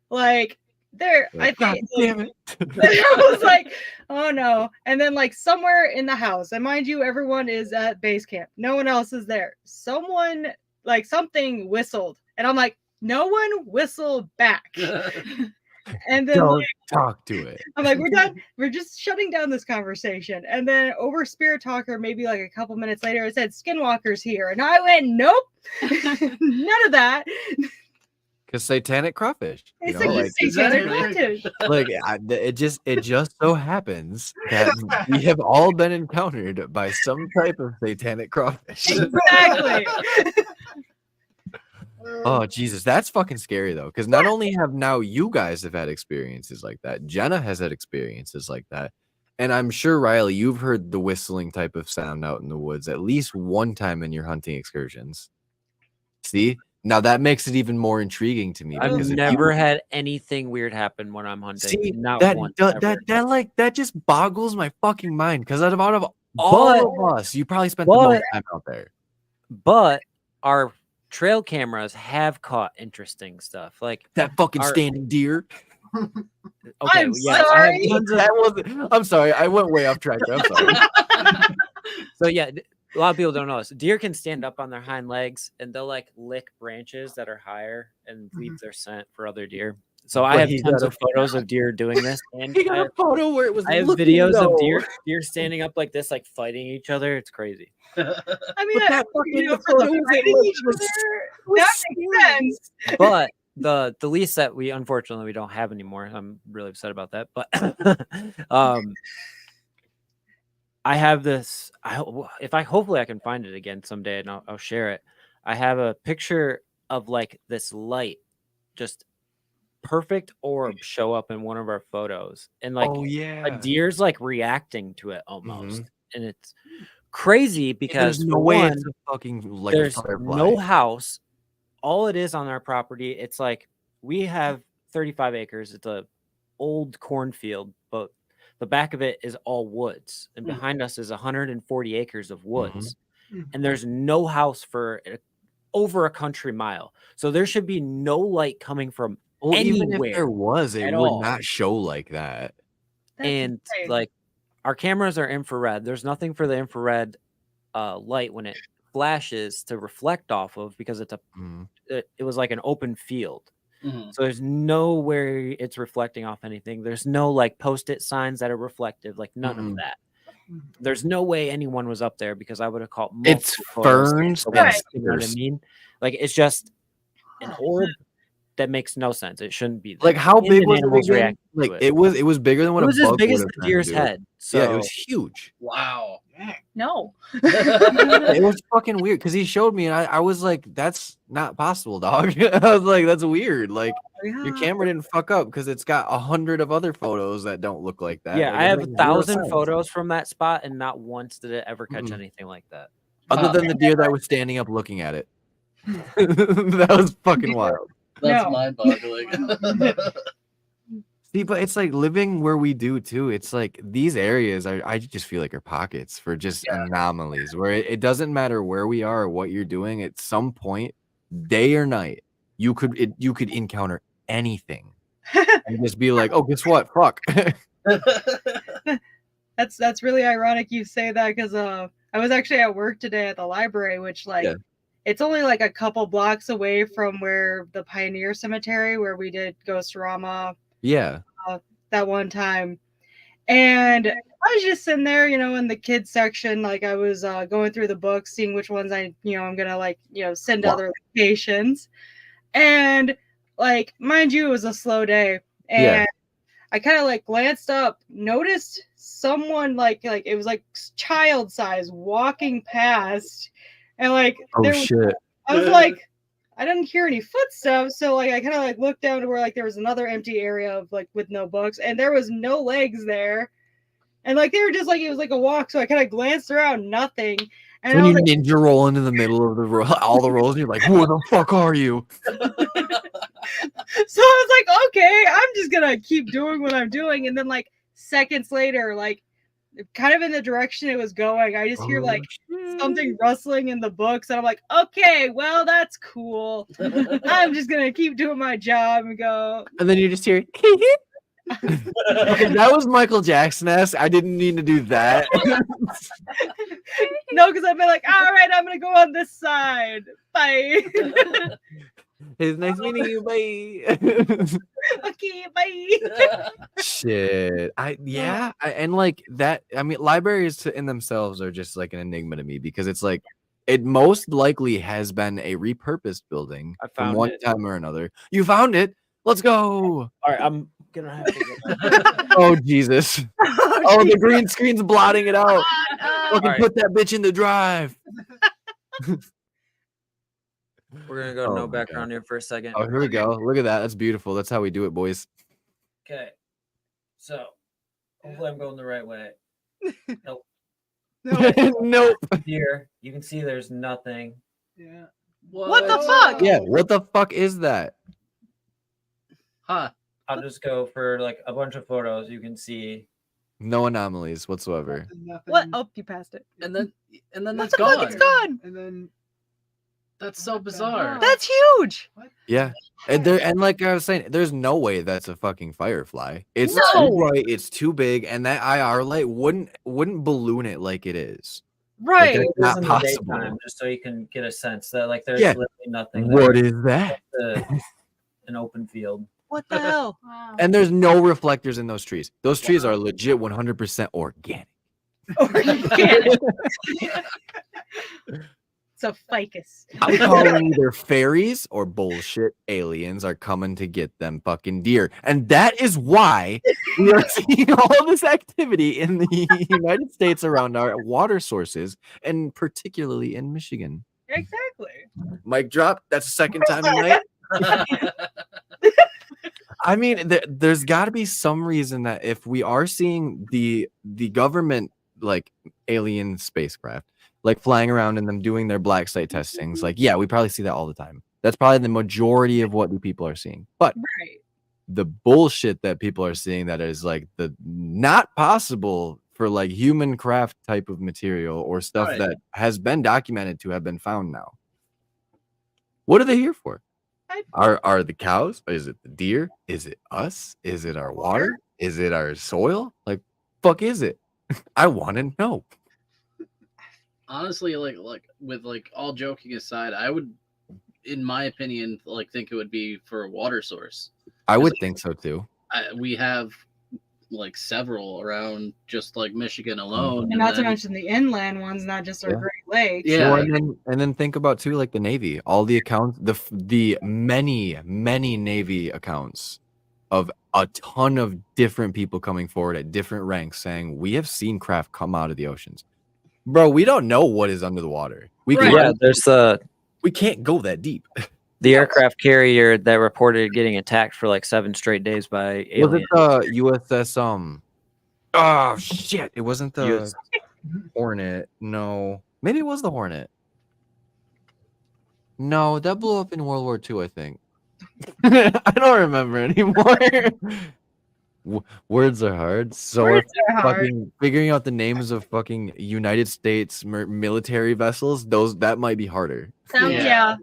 like I God think damn it. I was like, oh no. And then like somewhere in the house, and mind you, everyone is at base camp. No one else is there. Something whistled. And I'm like, no one whistle back. And then Don't talk to it. I'm like, we're done. We're just shutting down this conversation. And then over Spirit Talker, maybe like a couple minutes later, it said Skinwalker's here. And I went, nope. None of that. Because satanic crawfish. It's like satanic crawfish. Like it just so happens that we have all been encountered by some type of satanic crawfish. Exactly. Oh Jesus, that's fucking scary though. Because not only have now you guys have had experiences like that, Jenna has had experiences like that, and I'm sure Riley, you've heard the whistling type of sound out in the woods at least one time in your hunting excursions. See, Now that makes it even more intriguing to me I've because if never you had anything weird happen when I'm hunting. see Not that once. that ever. that just boggles my fucking mind because out of all But- of us, you probably spent the most time out there. But our trail cameras have caught interesting stuff. Like That fucking Our- standing deer. okay, I'm yeah, I have sorry. tons of That was. I'm sorry, I went way off track there. I'm sorry. So yeah, a lot of people don't know this. Deer can stand up on their hind legs and they'll like lick branches that are higher and leave their scent for other deer. So I But have he tons got of photos of deer doing this, and He got a photo where it was. I have looking videos low. of deer standing up like this, like fighting each other. It's crazy. I mean, But that fucking for photo the was fighting each was- other, was that makes sense. But the lease that we unfortunately don't have anymore. I'm really upset about that. But I have this. Hopefully I can find it again someday, and I'll share it. I have a picture of like this light, just perfect orb show up in one of our photos, and like oh a yeah. deer's like reacting to it almost, and it's crazy because There's no for way one, it's a fucking like a there's firefly. no house. All it is on our property, it's like we have 35 acres. It's a old cornfield, but the back of it is all woods, and behind us is 140 acres of woods, and there's no house for over a country mile. So there should be no light coming from Well, even if anywhere there was, it at would all. not show like that. That's And insane. like our cameras are infrared. There's nothing for the infrared light when it flashes to reflect off of because it's it was like an open field. So there's nowhere it's reflecting off anything. There's no like post-it signs that are reflective, like none of that. There's no way anyone was up there because I would have caught It's multiple photos ferns of and it, you know what I stickers. mean? Like it's just an orb that makes no sense. It shouldn't be there. Like how And big then was it animals again? react to Like it. it was bigger than what It was a as bug big would as have the been, deer's dude. head. So Yeah, it was huge. Wow. No. It was fucking weird because he showed me and I was like, that's not possible, dog. I was like, that's weird. Like your camera didn't fuck up because it's got 100 of other photos that don't look like that. yeah, Like, I it have makes zero 1,000 sense. photos from that spot, and not once did it ever catch anything like that. Other than the deer that was standing up looking at it. That was fucking wild. That's No. mind-boggling. See, but it's like living where we do too. It's like these areas I just feel like are pockets for just anomalies where it doesn't matter where we are or what you're doing. At some point, day or night, you could encounter anything and just be like, oh, guess what? Fuck. That's really ironic you say that because I was actually at work today at the library, which like it's only like a couple blocks away from where the Pioneer Cemetery where we did Ghostorama Yeah. that one time. And I was just sitting there, you know, in the kids section, like I was going through the books, seeing which ones I'm gonna like, send to other locations. And like, mind you, it was a slow day. And I kind of like glanced up, noticed someone like it was like child size walking past, and like Oh shit. I was like, I didn't hear any footsteps, so like I kind of like looked down to where like there was another empty area of like with no books, and there was no legs there, and like they were just like it was like a walk, so I kind of glanced around, nothing. And When I you was like, ninja roll into the middle of all the rolls, and you're like, who the fuck are you? so I was like, okay, I'm just gonna keep doing what I'm doing, and then like seconds later, like kind of in the direction it was going, I just hear like something rustling in the books, and I'm like, okay, well that's cool. I'm just gonna keep doing my job and go. And then you just hear that was Michael Jackson-esque. I didn't mean to do that. No, because I've been like, all right, I'm gonna go on this side. Bye. It's nice meeting you. Bye. Okay, bye. Shit. And like that. I mean, libraries in themselves are just like an enigma to me because it's like it most likely has been a repurposed building I from found one it. time or another. You found it. Let's go. All right, I'm gonna have to go. Oh Jesus. Oh, the green screen's blotting it out. Fucking Alright. put that bitch in the drive. We're gonna go Oh no my background here for a second. Oh, here we go. Look at that. That's beautiful. That's how we do it, boys. Okay, so hopefully I'm going the right way. Nope. Nope. Here you can see there's nothing. Yeah. What the fuck? Yeah, what the fuck is that? Huh. I'll just go for like a bunch of photos. You can see. No anomalies whatsoever. Nothing. What? Oh, you passed it. And then What it's the fuck? gone. It's gone. And then That's so What the bizarre. hell? That's huge. Yeah. And like I was saying, there's no way that's a fucking firefly. It's No. too bright, it's too big, and that IR light wouldn't balloon it like it is. Right. Like, It not is in the possible. daytime, just so you can get a sense that like there's Yeah. literally nothing. What there. is that? Just an open field. What the hell? Wow. And there's no reflectors in those trees. Those trees are legit 100% organic. Organic. It's a ficus. I'm calling either fairies or bullshit aliens are coming to get them fucking deer. And that is why we are seeing all this activity in the United States around our water sources, and particularly in Michigan. Exactly. Mic drop. That's the second time tonight. I mean, there's got to be some reason that if we are seeing the government like alien spacecraft like flying around and them doing their black site testings, like yeah, we probably see that all the time. That's probably the majority of what the people are seeing. But Right. the bullshit that people are seeing that is like the not possible for like human craft type of material or stuff Right. that has been documented to have been found now. What are they here for? Are the cows? Is it the deer? Is it us? Is it our water? Is it our soil? Like, fuck is it? I want to know. Honestly, like with like all joking aside, I would, in my opinion, like think it would be for a water source. I would think so too. We have like several around just like Michigan alone. And not to then- mention the inland ones, not just our Yeah. Great Lakes. Yeah. Well, and then think about too, like the Navy, all the accounts, the many Navy accounts of a ton of different people coming forward at different ranks saying we have seen craft come out of the oceans. Bro, we don't know what is under the water. We Right. Yeah, there's we can't go that deep. the aircraft carrier that reported getting attacked for like 7 straight days by Was aliens. it the USS oh shit, it wasn't the US Hornet. No. Maybe it was the Hornet. No, that blew up in World War II, I think. I don't remember anymore. Words are hard. So Words if are hard. fucking figuring out the names of fucking United States military vessels, that might be harder. Yeah.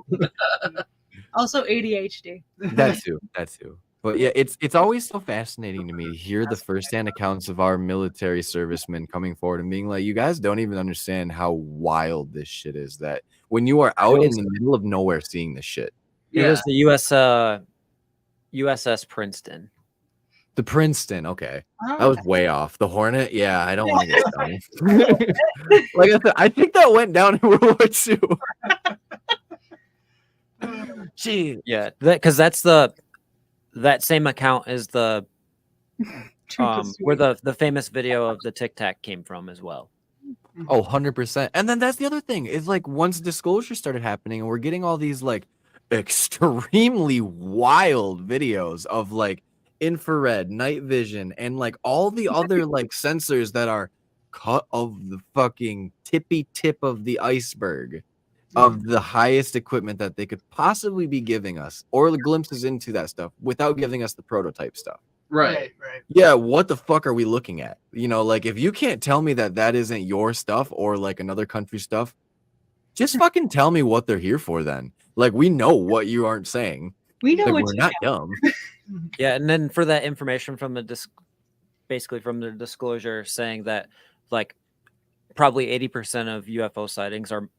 Also ADHD. That too. But yeah, it's always so fascinating to me to hear the firsthand accounts of our military servicemen coming forward and being like, you guys don't even understand how wild this shit is, that when you are out in the middle of nowhere seeing this shit. It Yeah. was the USS Princeton. The Princeton, okay. That Oh, was way off. The Hornet, yeah, I don't want to get started. Like I said, I think that went down in World War II. Gee. Yeah, because that's that same account is the where the famous video of the Tic Tac came from as well. Oh, 100%. And then that's the other thing. Is like once disclosure started happening and we're getting all these like extremely wild videos of like infrared, night vision, and like all the other like sensors that are cut of the fucking tippy tip of the iceberg of the highest equipment that they could possibly be giving us, or the glimpses into that stuff without giving us the prototype stuff. Right. Yeah, what the fuck are we looking at? You know, like if you can't tell me that isn't your stuff or like another country's stuff, just fucking tell me what they're here for then. Like we know what you aren't saying. we know Like what we're you not dumb. Yeah, and then for that information from basically from the disclosure saying that like probably 80% of UFO sightings are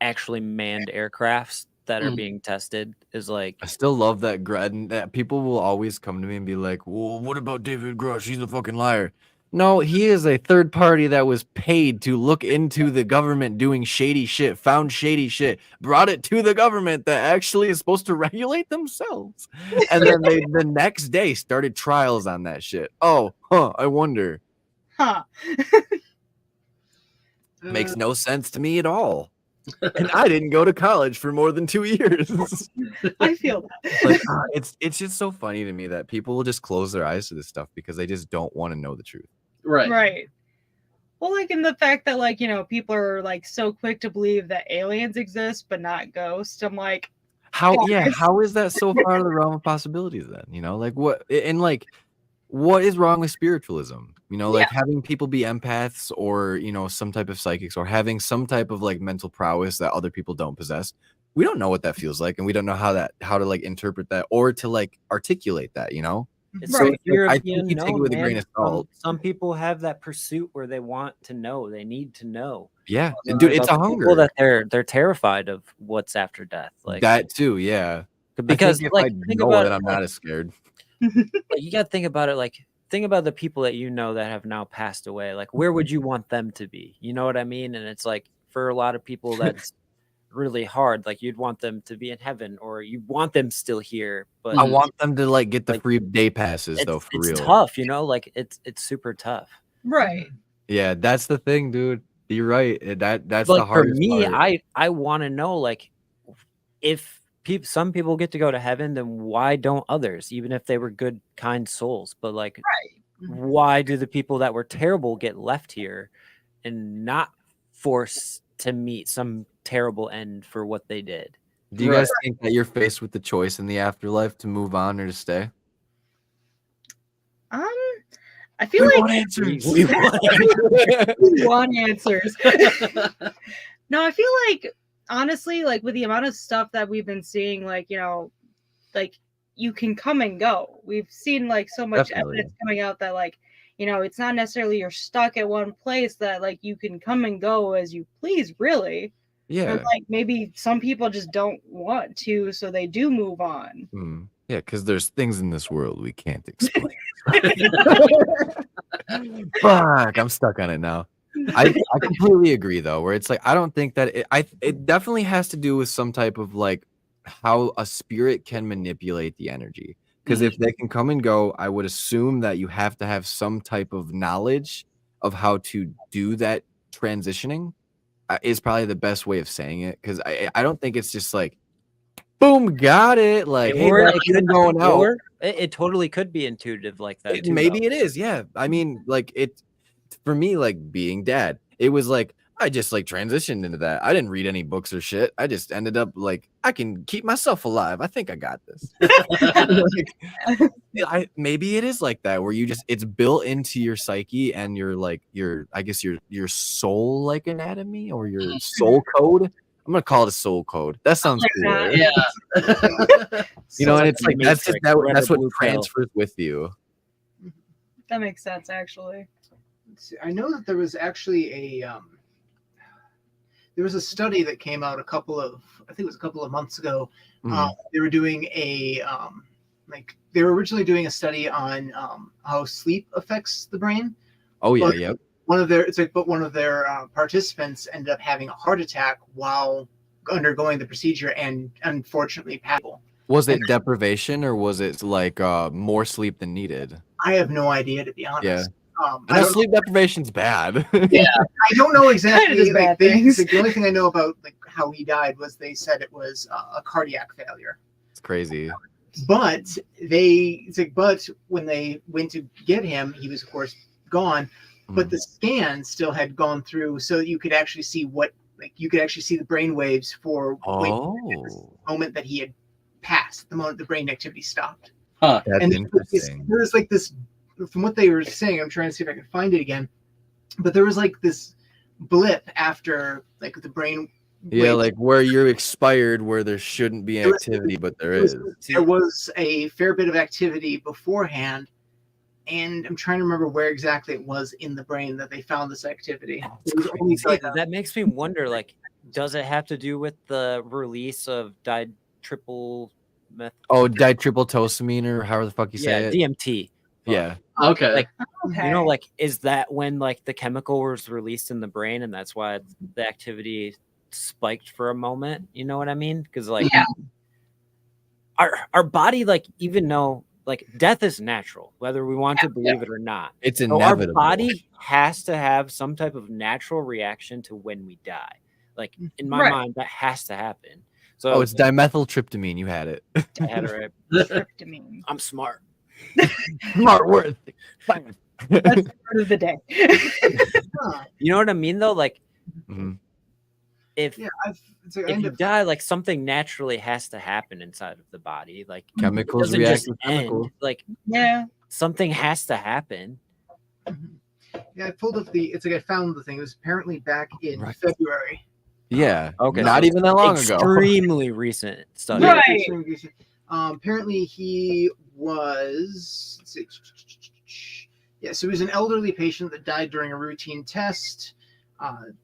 actually manned aircrafts that are being tested is like I still love that that people will always come to me and be like, well, what about David Grush? He's a fucking liar. No, he is a third party that was paid to look into the government doing shady shit, found shady shit, brought it to the government that actually is supposed to regulate themselves. And then they the next day started trials on that shit. Oh, I wonder. Huh. Makes no sense to me at all. And I didn't go to college for more than 2 years. I feel that. Like, it's just so funny to me that people will just close their eyes to this stuff because they just don't want to know the truth. Right. Right. Well, like in the fact that like, people are like so quick to believe that aliens exist but not ghosts. I'm like, How guys. how is that so far out of the realm of possibilities then? Like what and like what is wrong with spiritualism? Like having people be empaths or, some type of psychics or having some type of like mental prowess that other people don't possess. We don't know what that feels like, and we don't know how to like interpret that or to like articulate that, It's So the it's fear like, I of the think you take it unknown, with a grain man. of salt. Some people have that pursuit where they want to know, they need to know. Yeah, And dude, there's it's a other people hunger. that they're terrified of what's after death. Like That too, yeah. because I think if like I think know about it, it, I'm not as scared. like, you got to think about it. Like think about the people that that have now passed away. Like where would you want them to be? You know what I mean? And it's like for a lot of people that's really hard. Like you'd want them to be in heaven, or you want them still here. But I want them to like get the like, free day passes though, for it's real. tough, like it's super tough. Right. Yeah, that's the thing, dude. You're right. That's Like the for hardest me, part. I want to know, like, if some people get to go to heaven, then why don't others, even if they were good, kind souls? But like, why do the people that were terrible get left here and not forced to meet some terrible end for what they did? Do you guys think that you're faced with the choice in the afterlife to move on or to stay? I feel We like want answers. We want we want answers. No, I feel like honestly, like with the amount of stuff that we've been seeing, like like you can come and go. We've seen like so much Definitely. evidence coming out that like it's not necessarily you're stuck at one place, that like you can come and go as you please, really. Yeah. And like maybe some people just don't want to, so they do move on. Yeah, because there's things in this world we can't explain. Fuck, I'm stuck on it now. I completely agree though, where it's like I don't think that it definitely has to do with some type of like how a spirit can manipulate the energy. Because if they can come and go, I would assume that you have to have some type of knowledge of how to do that transitioning. Is probably the best way of saying it, because I don't think it's just like boom, got it. Like, hey, Or that's him going out. or it totally could be intuitive like that too. Maybe though. it is, yeah. I mean, like it for me, like being dad, it was like I just like transitioned into that. I didn't read any books or shit. I just ended up like I can keep myself alive. I think I got this. Maybe it is like that, where you just it's built into your psyche and your like your I guess your soul like anatomy or your soul code. I'm gonna call it a soul code. That sounds cooler. Yeah. And it's like that's just that's what blue pill. transfers with you. That makes sense, actually. I know that there was actually there was a study that came out I think it was a couple of months ago. They were doing they were originally doing a study on how sleep affects the brain. Oh yeah, but yep. One of their participants ended up having a heart attack while undergoing the procedure and unfortunately passed. Was it deprivation or was it like more sleep than needed? I have no idea, to be honest. Yeah. I don't sleep deprivation's bad. Yeah, I don't know exactly. Bad the only thing I know about like how he died was they said it was a cardiac failure. It's crazy. But when they went to get him, he was of course gone. But the scan still had gone through, so you could actually see the brain waves for the moment that he had passed, the moment the brain activity stopped. Huh. That's interesting. There was like this, from what they were saying, I'm trying to see if I can find it again, but there was like this blip after like the brain. Yeah, like where you're expired, where there shouldn't be activity, but there is. There was a fair bit of activity beforehand. And I'm trying to remember where exactly it was in the brain that they found this activity. It was only That makes me wonder, like, does it have to do with the release of ditriptyl ditryptyltosamine or however the fuck you say it? DMT. Yeah. Okay. Like, Okay. like, is that when like the chemical was released in the brain and that's why the activity spiked for a moment? You know what I mean? Because like our body, like, even though like death is natural, whether we want to believe it or not. It's So inevitable. our body has to have some type of natural reaction to when we die. Like in my mind, that has to happen. So it's dimethyltryptamine. You had it. I had it right. Tryptamine. I'm smart. Smart word. That's the part of the day. Huh. You know what I mean though? Like Mhm. if Yeah, it's like, I if end you up die, like something naturally has to happen inside of the body. Like it Chemicals doesn't react just with end. chemicals. Like Yeah. something has to happen. Yeah, I pulled up the. It's like I found the thing. It was apparently back in Right. February. Yeah. Okay, Not so even that long ago. Extremely recent study. Right. extremely recent. Apparently he was. Let's see. Yeah, so he was an elderly patient that died during a routine test.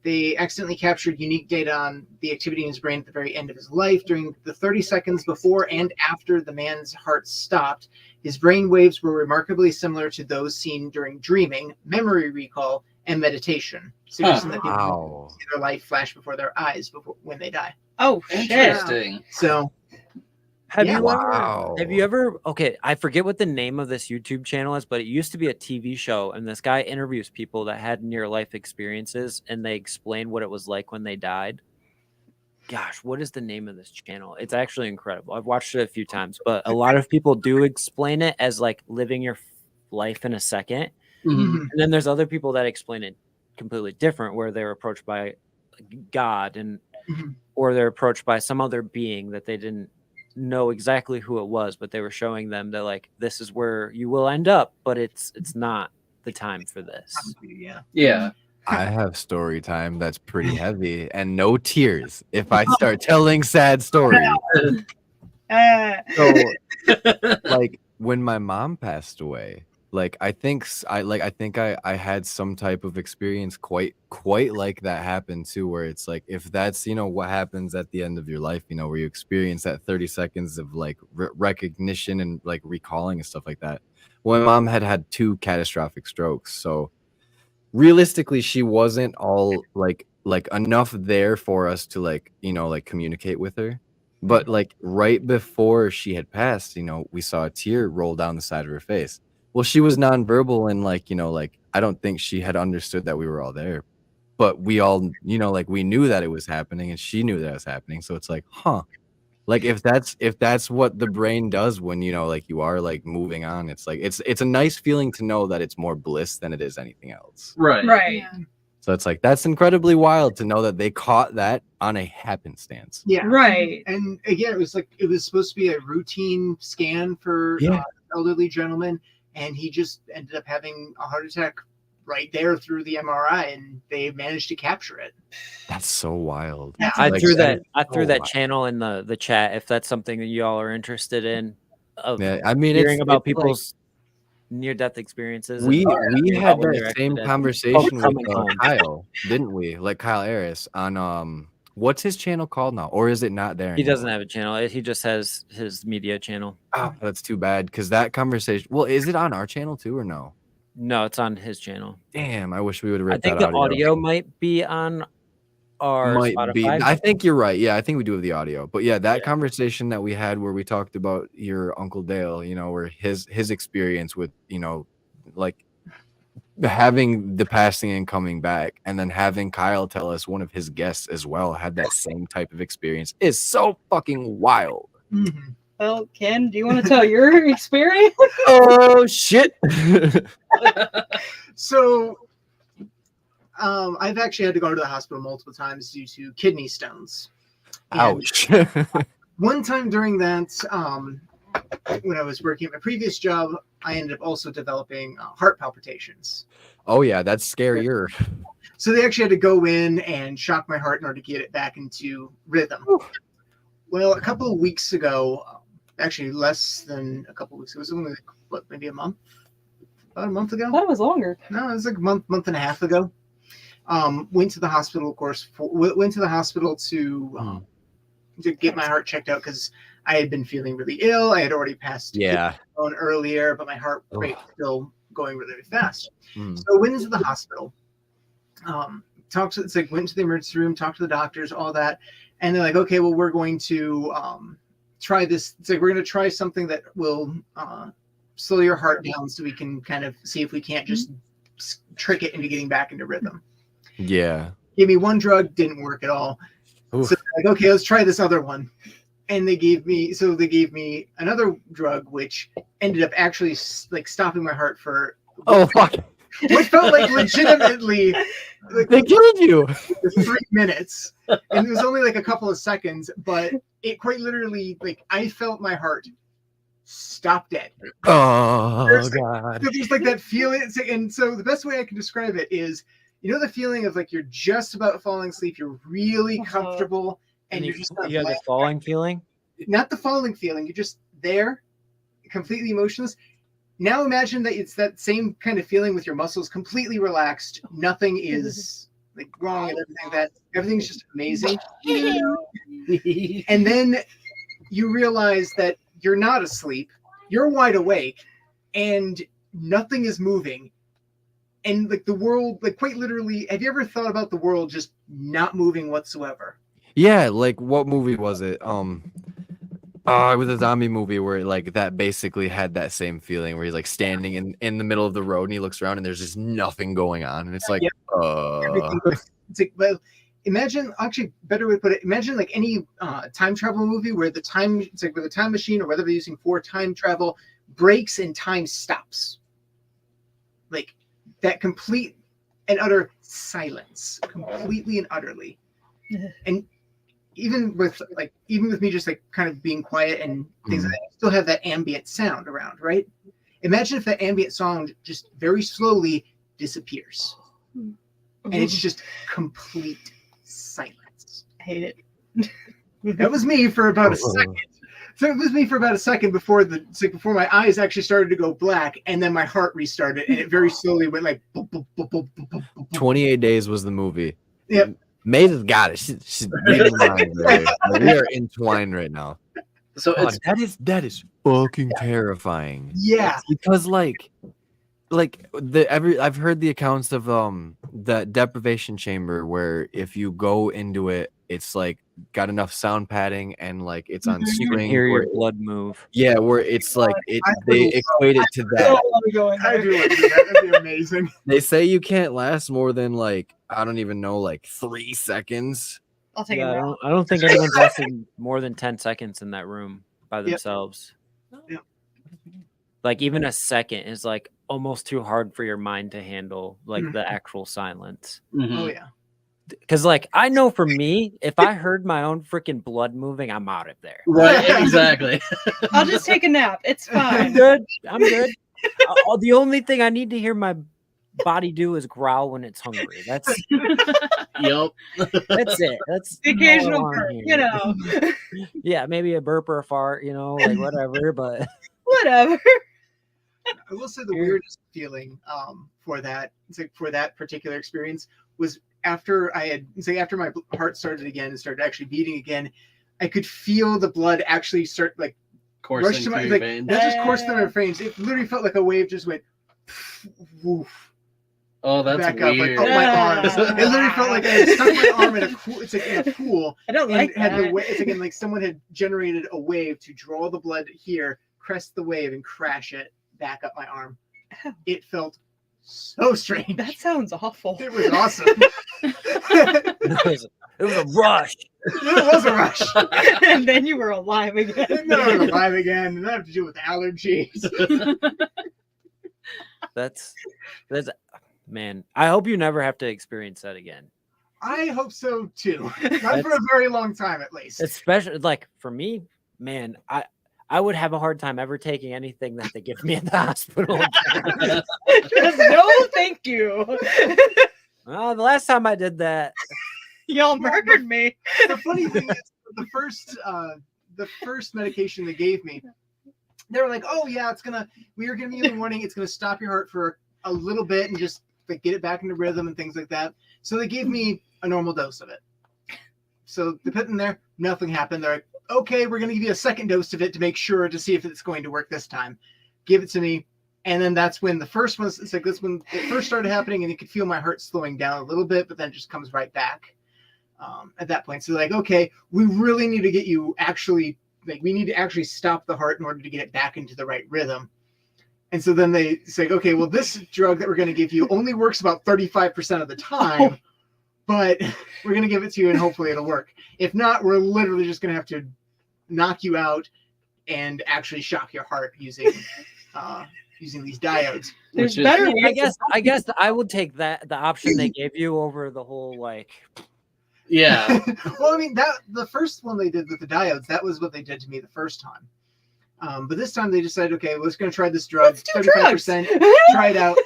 They accidentally captured unique data on the activity in his brain at the very end of his life. During the 30 seconds before and after the man's heart stopped, his brain waves were remarkably similar to those seen during dreaming, memory recall, and meditation, suggesting that people Wow. see their life flash before their eyes when they die. Oh shit. Interesting. So Have Yeah. you ever okay, I forget what the name of this YouTube channel is, but it used to be a TV show and this guy interviews people that had near life experiences and they explain what it was like when they died. Gosh, what is the name of this channel? It's actually incredible. I've watched it a few times, but a lot of people do explain it as like living your life in a second. Mhm. And then there's other people that explain it completely different where they're approached by God and Mhm. or they're approached by some other being that they didn't know exactly who it was, but they were showing them that like this is where you will end up, but it's not the time for this. yeah. Yeah. I have story time that's pretty heavy and no tears if I start telling sad stories. So, like when my mom passed away, like I think I had some type of experience quite like that happened too, where it's like if that's what happens at the end of your life, where you experience that 30 seconds of like recognition and like recalling and stuff like that. Well, my mom had 2 catastrophic strokes, so realistically she wasn't all like enough there for us to like communicate with her, but like right before she had passed, we saw a tear roll down the side of her face. Well, she was nonverbal and like I don't think she had understood that we were all there, but we all like we knew that it was happening and she knew that it was happening, so it's like like if that's what the brain does when like you are like moving on, it's like it's a nice feeling to know that it's more bliss than it is anything else. Right. Right. Yeah. So it's like that's incredibly wild to know that they caught that on a happenstance. Yeah. Right. And again, it was supposed to be a routine scan for elderly gentleman, and he just ended up having a heart attack right there through the MRI, and they managed to capture it. That's so wild. Yeah. I Like, threw that that is so channel in the chat if that's something that y'all are interested in of Yeah, I mean, hearing about it's like people's near-death experiences. we and had when that they're same accident- conversation with coming home. Kyle, didn't we? Like Kyle Aris on what's his channel called now, or is it not there? He anymore? doesn't have a channel. He just has his media channel. Oh, that's too bad because that conversation. Well, is it on our channel too or no? No, it's on his channel. Damn, I wish we would have I ripped think that the audio might be on our Might be. Spotify. I think you're right. Yeah, I think we do have the audio. But yeah, that Yeah. conversation that we had where we talked about your Uncle Dale, where his experience with, like having the passing and coming back, and then having Kyle tell us one of his guests as well had that same type of experience is so fucking wild. Mhm. Well, Ken, do you want to tell your experience? Oh shit. So, I've actually had to go to the hospital multiple times due to kidney stones. And Ouch. one time during that, when I was working at my previous job, I ended up also developing heart palpitations. Oh yeah, that's scarier. So they actually had to go in and shock my heart in order to get it back into rhythm. Well, a couple of weeks ago, actually less than a couple of weeks, it was only like, what, maybe a month? About a month ago? I thought it was longer. No, it was like a month and a half ago. Went to the hospital, of course. Went to the hospital to get my heart checked out because I had been feeling really ill. I had already passed Yeah. on earlier, but my heart rate was still going really, really fast. Mm. So I went into the hospital. Went to the emergency room, talked to the doctors, all that, and they're like, okay, well, we're going to try this. It's like we're going to try something that will slow your heart down, so we can kind of see if we can't just trick it into getting back into rhythm. Yeah. Gave me one drug, didn't work at all. Oof. So like, okay, let's try this other one. And they gave me another drug, which ended up actually like stopping my heart for Oh fuck! What felt like legitimately like They killed you. 3 minutes, and it was only like a couple of seconds, but it quite literally, like, I felt my heart stop dead. Oh There's god. There's like that feeling, and so the best way I can describe it is, you know, the feeling of like you're just about falling asleep, you're really comfortable, and you're just you have the falling feeling. not the falling feeling, you're just there, completely emotionless. Now imagine that it's that same kind of feeling with your muscles completely relaxed. Nothing is like wrong and everything like that. Everything's just amazing. And then you realize that you're not asleep. You're wide awake and nothing is moving. And like the world, like quite literally, have you ever thought about the world just not moving whatsoever? Yeah, like what movie was it? It was a zombie movie where like that basically had that same feeling where he's like standing in the middle of the road and he looks around and there's just nothing going on and it's like Everything goes, it's like, well, imagine, actually better way to put it, imagine like any time travel movie where the time, it's like with a time machine or whatever they're using for time travel breaks and time stops. Like that complete and utter silence, completely and utterly. And even with me just like kind of being quiet and things like that, I still have that ambient sound around, right? Imagine if that ambient sound just very slowly disappears. And it's just complete silence. I hate it. That was me for about a second. So it was me for about a second before before my eyes actually started to go black, and then my heart restarted, and it very slowly went like. Boop, boop, boop, boop, boop, boop, boop. 28 Days was the movie. Yep. Maida's got it. She's reading the mind right. We are entwined right now. So God, that is fucking terrifying. Yeah. It's because I've heard the accounts of the deprivation chamber where if you go into it, it's like got enough sound padding and like it's on You can string. hear where your blood move. Yeah, where it's like they equate it to that. I do like that. That'd be amazing. They say you can't last more than like I don't even know, like 3 seconds. I'll take Yeah, it now. I don't think anyone's lasting more than 10 seconds in that room by themselves. Yep. Like even a second is like almost too hard for your mind to handle, like the actual silence. Oh yeah. Because like I know for me, if I heard my own freaking blood moving, I'm out of there. Right, exactly. I'll just take a nap. It's I'm fine. good. I'm good. The only thing I need to hear my body do is growl when it's hungry. That's Yep. that's it. That's The all I occasional wanna burp, hear. you know. Yeah, maybe a burp or a fart, like whatever. But Whatever. I will say the weirdest feeling for that, it's like for that particular experience was after after my heart started again and started actually beating again, I could feel the blood actually start like rush Coursing to my through like your veins. not just coursed through my veins. It literally felt like a wave just went woof, Oh, that's back weird. up, like my arms. It literally felt like I had stuck my arm in a pool. It's like in a pool. I don't And like had the that. it's again like someone had generated a wave to draw the blood here, crest the wave, and crash it back up my arm. It felt so strange. That sounds awful. It was awesome. it was a rush. It was a rush. And then you were alive again. And then I was alive again, and I have to deal with allergies. That's man. I hope you never have to experience that again. I hope so too. Not for a very long time, at least. Especially like for me, man. I would have a hard time ever taking anything that they give me at the hospital. Just no, thank you. Well, the last time I did that, Y'all murdered me. The funny thing is, the first medication they gave me, they were like, "Oh yeah, we are gonna give you a warning. It's gonna stop your heart for a little bit and just like get it back into rhythm and things like that." So they gave me a normal dose of it. So they put it in there, nothing happened. They're like, "Okay, we're gonna give you a second dose of it to make sure to see if it's going to work this time." Give it to me. And then that's when the first one, it's like this when it first started happening, and you could feel my heart slowing down a little bit, but then it just comes right back at that point. So like, okay, we really need to get you we need to actually stop the heart in order to get it back into the right rhythm. And so then they say, okay, well, this drug that we're going to give you only works about 35% of the time, but we're going to give it to you and hopefully it'll work. If not, we're literally just going to have to knock you out, and actually shock your heart using these diodes. There's Which is- better I ways. guess I would take the option they gave you over the whole like. Yeah. Well, I mean, that the first one they did with the diodes, that was what they did to me the first time. But this time they decided, okay, well, let's going to try this drug. Let's do drugs. 35%. Try it out.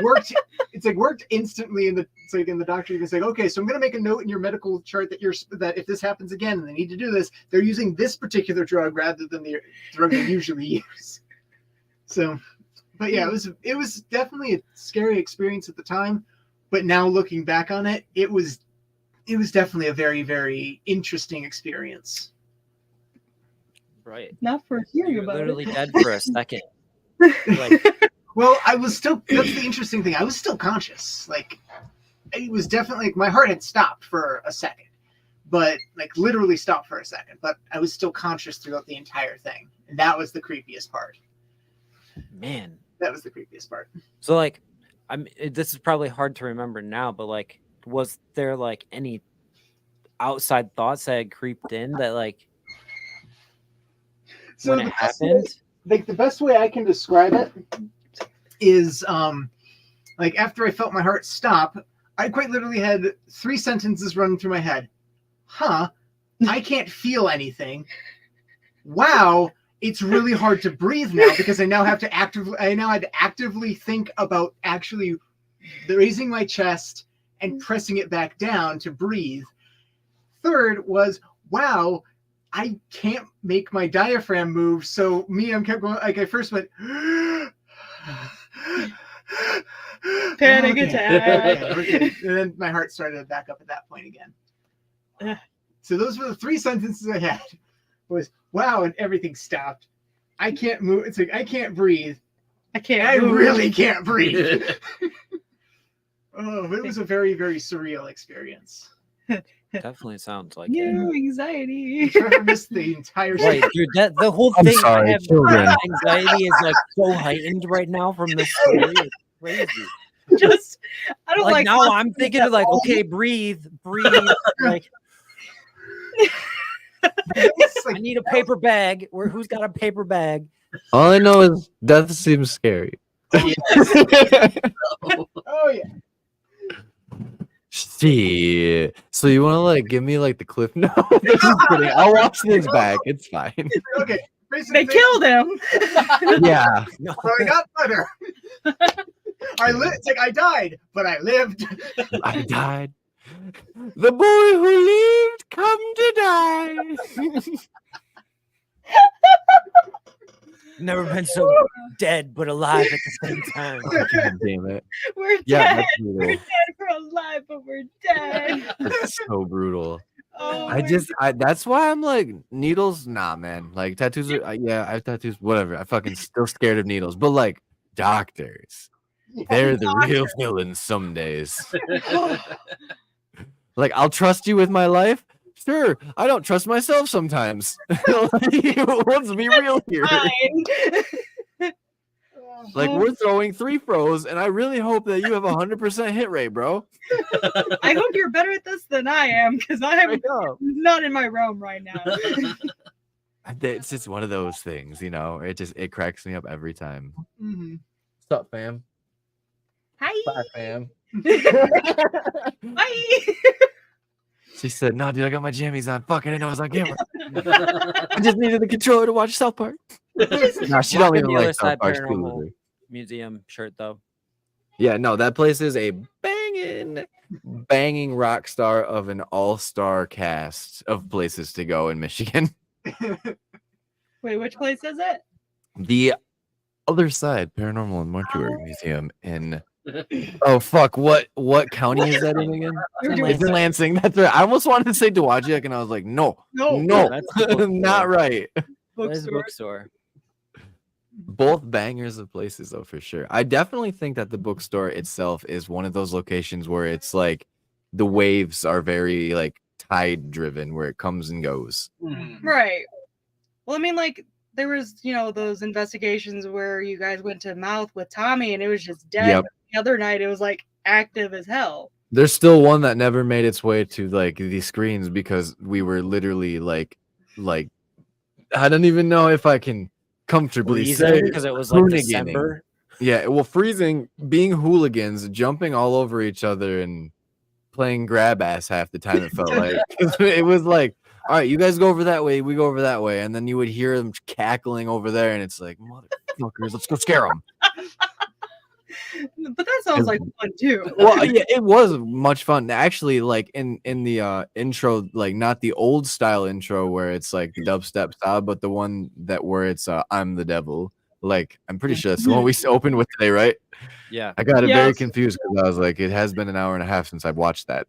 Worked. It's like worked instantly. It's like in the doctor even saying, okay, so I'm going to make a note in your medical chart that if this happens again and they need to do this, they're using this particular drug rather than the drug they usually use. So, but yeah, it was definitely a scary experience at the time. But now looking back on it, it was definitely a very, very interesting experience. Right. Not for hearing You're about literally it. dead for a second. Like, Well, I was still. That's the interesting thing. I was still conscious. Like, it was definitely like my heart had stopped for a second, but like literally stopped for a second. But I was still conscious throughout the entire thing, and that was the creepiest part. man. That was the creepiest part. So like, this is probably hard to remember now, but like, was there like any outside thoughts that had creeped in that like when it happened? Like the best way I can describe it is like after I felt my heart stop, I quite literally had 3 sentences running through my head. Huh, I can't feel anything. Wow, it's really hard to breathe now because I now had to actively think about actually raising my chest and pressing it back down to breathe. Third was, wow, I can't make my diaphragm move. So I kept going, like I first went, Panic okay, attack. okay. And then my heart started back up at that point again. So those were the 3 sentences I had. Was wow, and everything stopped. I can't move. It's like I can't breathe. I move. really can't breathe. Oh, it was a very, very surreal experience. Definitely sounds like it. You anxiety. Trevor missed the entire Right, dude. The whole I'm thing. sorry, I have children. anxiety is like so heightened right now from this story. It's crazy. Just I don't Like like now, I'm thinking of like, okay, breathe. Like, It's I like, need a paper bag. Who's got a paper bag? All I know is death seems scary. oh yeah. Shit. So you want to like give me like the cliff notes? Just kidding. I'll watch this back. It's fine. Okay. Basically, they killed him. Yeah. No. So I got better. It's like I died, but I lived. I died. The boy who lived come to die. Never been so dead but alive at the same time. God damn it. We're Yeah, dead. that's We're brutal. dead. We're alive, but we're dead. That's so brutal. Oh, That's why I'm like needles. Nah, man. Like tattoos are. Yeah, I have tattoos. Whatever. I fucking still scared of needles. But like doctors, they're the real villains some days. Like I'll trust you with my life. Sure, I don't trust myself sometimes. Let's be real here. fine. Like we're throwing 3 throws, and I really hope that you have 100% hit rate, bro. I hope you're better at this than I am, because I'm Straight up. not in my realm right now. It's just one of those things, you know. It cracks me up every time. Mhm. What's up, fam? Hi. Bye, fam. Bye. She said, "No, dude, I got my jammies on. Fuck, I didn't know I was on camera. I just needed the controller to watch South Park." No, she don't Rocking even the like other South side Park. She Paranormal loves it. Museum shirt though. Yeah, no, that place is a banging rock star of an all-star cast of places to go in Michigan. Wait, which place is it? The other side, Paranormal and Mortuary Museum in. Oh fuck! What county is that in again? We're doing It's in Lansing. That's right. I almost wanted to say Dowagiac, and I was like, no, no that's the bookstore. not right. That is a bookstore. bookstore. Both bangers of places, though, for sure. I definitely think that the bookstore itself is one of those locations where it's like the waves are very like tide driven, where it comes and goes. Mhm. Right. Well, I mean, like there was, those investigations where you guys went to Mouth with Tommy, and it was just dead. Yep. The other night, it was like active as hell. There's still one that never made its way to like the screens because we were literally like I don't even know if I can comfortably say because it was like hooniganing. December. Yeah, well, freezing, being hooligans, jumping all over each other and playing grab ass half the time. It felt like it was like, all right, you guys go over that way, we go over that way, and then you would hear them cackling over there, and it's like, motherfuckers, let's go scare them. But that sounds like fun too. Well, yeah, it was much fun. Actually, like in the intro, like not the old style intro where it's like the dubstep style, but the one that where it's I'm the devil. Like I'm pretty sure that's the one we opened with today, right? Yeah. I got it very Yes. confused because I was like, it has been an hour and a half since I've watched that.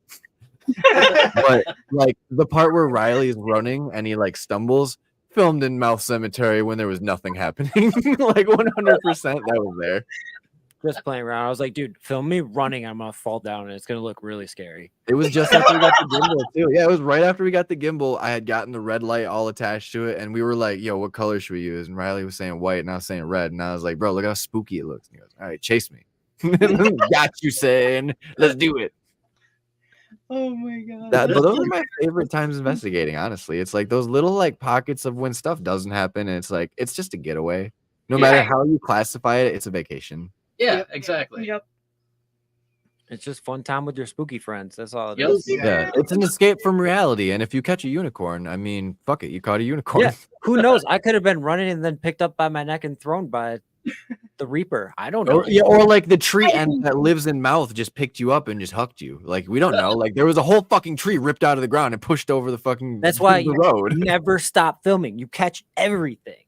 But like the part where Riley is running and he like stumbles, filmed in Mouth Cemetery when there was nothing happening. Like 100% that was there. Just playing around. I was like, dude, film me running. I'm gonna fall down and it's gonna look really scary. It was just after we got the gimbal too. Yeah, it was right after we got the gimbal. I had gotten the red light all attached to it, and we were like, "Yo, what color should we use?" And Riley was saying white, and I was saying red, and I was like, "Bro, look how spooky it looks." And he goes, "All right, chase me." Got you, saying, "Let's do it." Oh my god. But those are my favorite times investigating. Honestly, it's like those little like pockets of when stuff doesn't happen, and it's like it's just a getaway. No matter how you classify it, it's a vacation. Yeah, exactly. Yep. It's just fun time with your spooky friends. That's all it Yep. is. Yeah, it's an escape from reality. And if you catch a unicorn, I mean, fuck it, you caught a unicorn. Yeah. Who knows? I could have been running and then picked up by my neck and thrown by the Reaper. I don't know. Or like the tree ant that lives in mouth just picked you up and just hucked you. Like we don't know. Like there was a whole fucking tree ripped out of the ground and pushed over the fucking That's why the you road. never stop filming. You catch everything.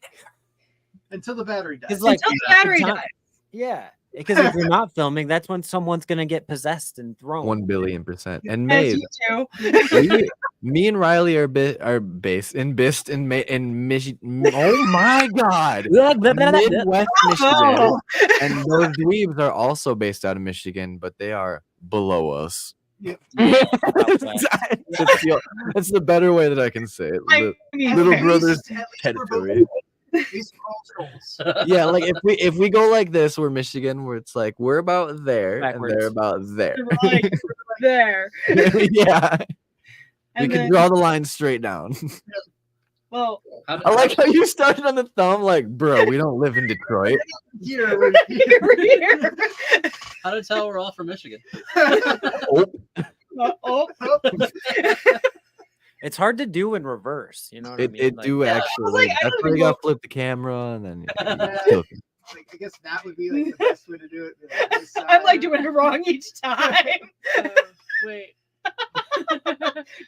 Until the battery dies. It's like Until the battery dies. Yeah. Because if you're not filming, that's when someone's gonna get possessed and thrown. 1,000,000,000%. And As Maeve, you too. me and Riley are based in Michigan. Oh my god, Midwest Michigan. And those dweebs are also based out of Michigan, but they are below us. Yep. That's the better way that I can say it. I mean, Little fair. brother's At least territory. These are all trolls. Yeah, like if we go like this, we're Michigan, where it's like we're about there Backwards. and they're about there. You're like there. Yeah, we And can then, draw the line straight down. well, I like how you started on the thumb, like, bro, we don't live in Detroit. Here, we're we're here. How to tell we're all from Michigan? Oh, It's hard to do in reverse. You know what I mean? It Like, do yeah, I actually. was like, I That's don't where you even gotta flip the camera and then. like, I guess that would be like the best way to do it. This I'm like side. doing it wrong each time. Wait.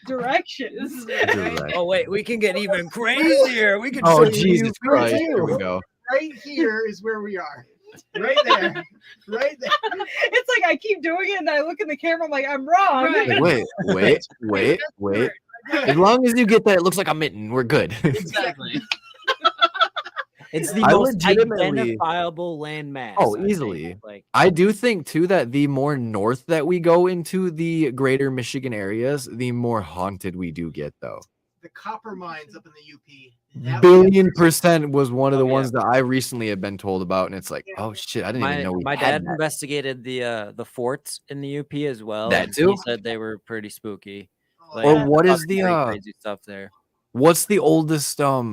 Directions. Direct. Oh wait, we can get even crazier. We can. Oh show you Jesus Christ! too. Here we go. Right here is where we are. Right there. Right there. It's like I keep doing it and I look in the camera, I'm like, I'm wrong. Right. Wait. As long as you get that, it looks like a mitten. We're good. Exactly. It's the I most legitimately- identifiable landmass. Oh, I think. easily. Like I do think too that the more north that we go into the greater Michigan areas, the more haunted we do get, though. The copper mines up in the UP. That Billion % was one of the Oh, yeah. ones that I recently have been told about, and it's like, oh shit, I didn't even my know we my had dad that. investigated the forts in the UP as well. That and too? He said they were pretty spooky. Oh, Or Yeah. what is Fucking the pretty crazy stuff there? what's the oldest not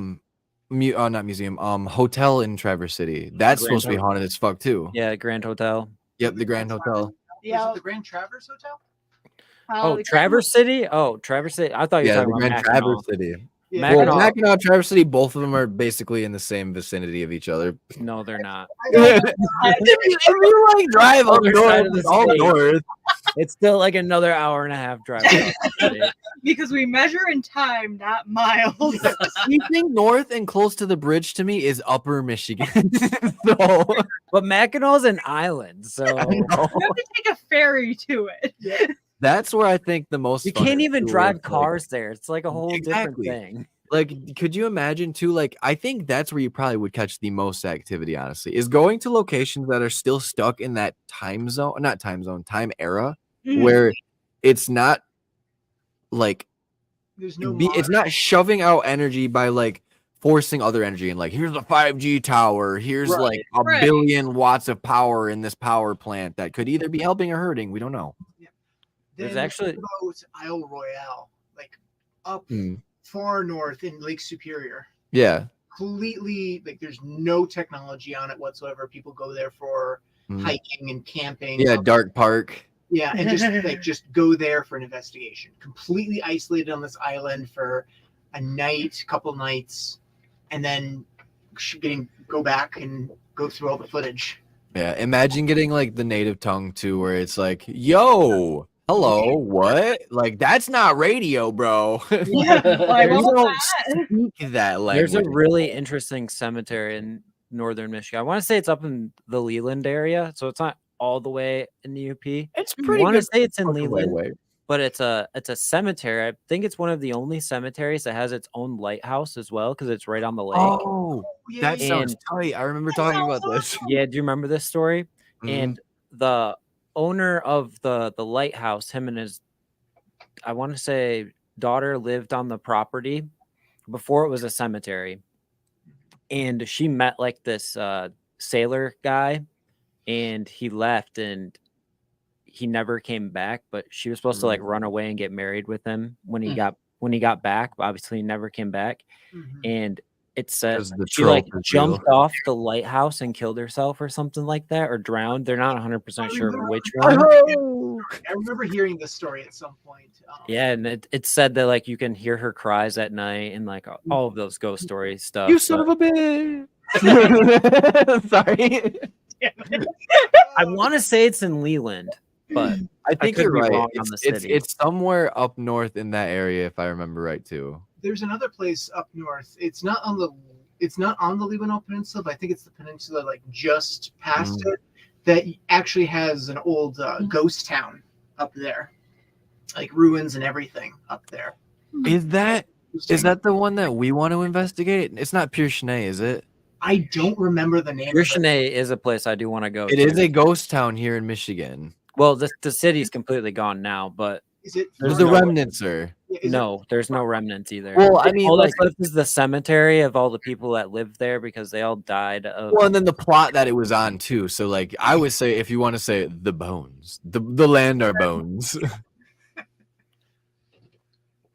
museum hotel in Traverse City? That's Grand supposed to be Hotel. haunted as fuck too. Yeah, Grand Hotel. Yep, the Grand Hotel. Was Yeah. it the Grand Traverse Hotel? Oh, Traverse City. Oh, Traverse City. I thought you were Yeah, the talking Grand about Traverse Mackinac. City. Yeah. Mackinac. Well, Mackinac, Traverse City, both of them are basically in the same vicinity of each other. No, they're not. if you like drive up Other side north, of the it's all state. north. It's still like another hour and a half drive. across the state. Because we measure in time, not miles. Anything north and close to the bridge to me is Upper Michigan. So But Mackinac's an island, so I know. You have to take a ferry to it. That's where I think the most you fun can't is, even too, drive is, like- cars there. It's like a whole Exactly. different thing. Like, could you imagine too? Like, I think that's where you probably would catch the most activity, honestly, is going to locations that are still stuck in that time era Mhm. where it's not like There's no. it's not shoving out energy by like forcing other energy and like here's a 5G tower, here's Right, like a right. billion watts of power in this power plant that could either be helping or hurting. We don't know. There's Then actually- what about Isle Royale, like up Hmm. far north in Lake Superior. Yeah. Completely, like, there's no technology on it whatsoever. People go there for hiking and camping. Yeah, dark park. Yeah, and just go there for an investigation. Completely isolated on this island for a night, couple nights, and then go back and go through all the footage. Yeah, imagine getting like the native tongue too, where it's like, "Yo, hello, what? Like that's not radio, bro. Yeah, like, We what was don't speak that language." There's a really interesting cemetery in northern Michigan. I want to say it's up in the Leland area, so it's not all the way in the UP. It's I pretty want to good. say it's in fucking Leland, way. but it's a cemetery. I think it's one of the only cemeteries that has its own lighthouse as well because it's right on the lake. Oh, Yeah, that yeah. sounds tight. I remember talking about this. Yeah, do you remember this story? Mhm. And the owner of the lighthouse, him and his, I want to say, daughter lived on the property before it was a cemetery, and she met like this sailor guy, and he left, and he never came back. But she was supposed to like run away and get married with him when he got back. But obviously, he never came back, and it said 'Cause the she like trope is jumped real. off the lighthouse and killed herself or something like that, or drowned. They're not 100% sure of which one. I remember hearing this story at some point. Yeah, and it said that like you can hear her cries at night and like all of those ghost story stuff. You son of a bitch. Sorry. I want to say it's in Leland, but I think could you're be right. wrong on the city. It's somewhere up north in that area, if I remember right too. There's another place up north. It's not on the Lebanon Peninsula, but I think it's the peninsula like just past it that actually has an old ghost town up there, like ruins and everything up there. Is that the one that we want to investigate? It's not Pure Cheney, is it? I don't remember the name. Pure of it. Cheney is a place I do want to go. It is a ghost town here in Michigan. Well, the city's completely gone now, but Is it? There's the remnants, sir. no, there's no remnants either. Well, I mean, all like, that's left is the cemetery of all the people that lived there because they all died of. well, and then the plot that it was on too. So, like, I would say if you want to say the bones, the land are bones.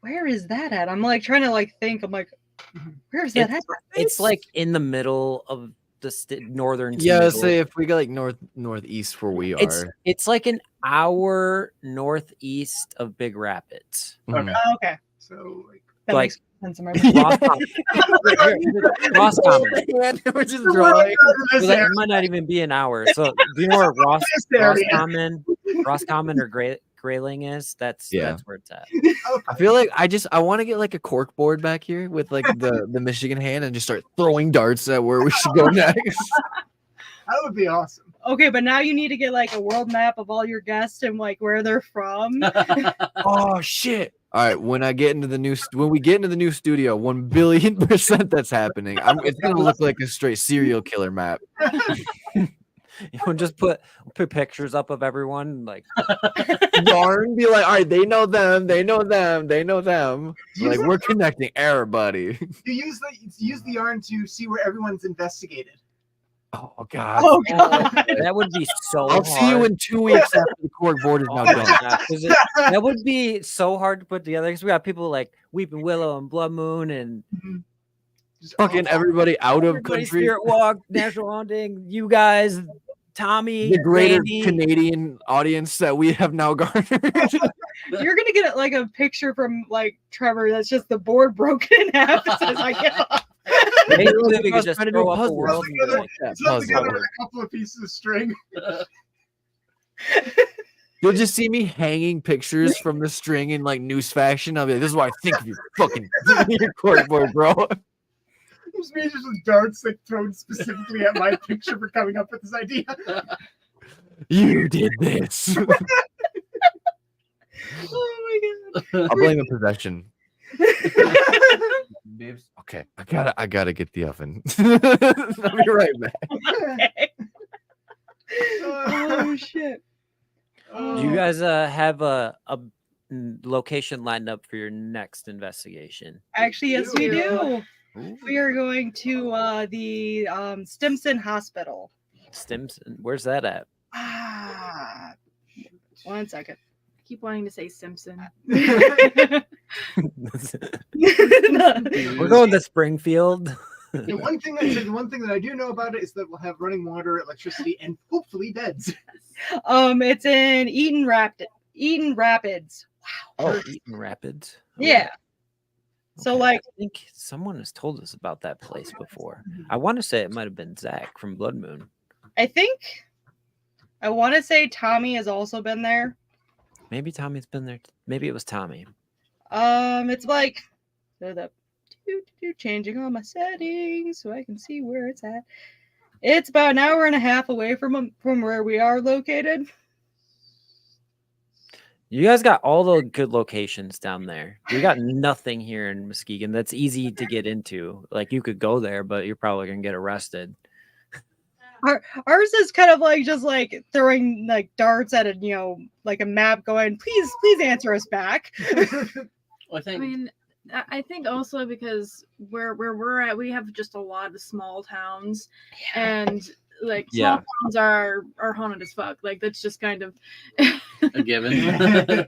Where is that at? I'm like trying to like think. I'm like, where's that at? It's like in the middle of the northern. to Yeah, middle. say if we go like northeast where we are. It's like an hour northeast of Big Rapids. Mhm. Oh, okay, So like, that Like- makes sense in my mind. Roscommon. We're just drawing. this It area. might not even be an hour. So do you know where This area. Roscommon or Grayling is? That's where it's at. I feel like I want to get like a cork board back here with like the Michigan hand and just start throwing darts at where we should go next. That would be awesome. Okay, but now you need to get like a world map of all your guests and like where they're from. Oh shit! All right, when we get into the new studio, 1,000,000,000% that's happening. It's gonna look like a straight serial killer map. You know, just put pictures up of everyone. Like, Yarn, be like, all right, they know them, they know them, they know them. Like we're connecting everybody. You use the yarn to see where everyone's investigated. Oh god. Oh god. that would be so I'll hard. see you in 2 weeks after the cork board is Oh now my done. God, 'cause that would be so hard to put together because we got people like Weeping Willow and Blood Moon and Just Fucking everybody out of everybody, country. Spirit Walk, National Haunting, you guys, Tommy, The greater Randy. Canadian audience that we have now garnered. You're gonna get like a picture from like Trevor that's just the board broken in half. It says I give up. Basically, we I was could just trying to do throw a up a puzzle. world and be like, It's not together with a couple of pieces of string. You'll just see me hanging pictures from the string in like news fashion. I'll be like, this is what I think of you fucking your corkboard, bro. Just me just with darts like thrown specifically at my picture for coming up with this idea. You did this. Oh my god. I'll blame a possession. Okay, I gotta get the oven. I'll be right back. Okay. Oh shit. do you guys have a location lined up for your next investigation? Actually, yes, we do. Ooh. We are going to the Stimson Hospital. Stimson, where's that at? Ah, 1 second. keep wanting to say Simpson. We're going to Springfield. The one thing that I do know about it is that we'll have running water, electricity, and hopefully beds. It's in Eaton Rapids. Oh, Eaton Rapids. Yeah. So Okay. like, I think someone has told us about that place before. I want to say it might have been Zach from Blood Moon. I want to say Tommy has also been there. Maybe Tommy's been there. Maybe it was Tommy. It's like changing all my settings so I can see where it's at. It's about an hour and a half away from where we are located. You guys got all the good locations down there. We got nothing here in Muskegon that's easy to get into. Like you could go there, but you're probably gonna get arrested. Ours is kind of like just like throwing like darts at a like a map, going, please answer us back. I mean, I think also because where we're at, we have just a lot of small towns, and like small towns are haunted as fuck. Like that's just kind of a given.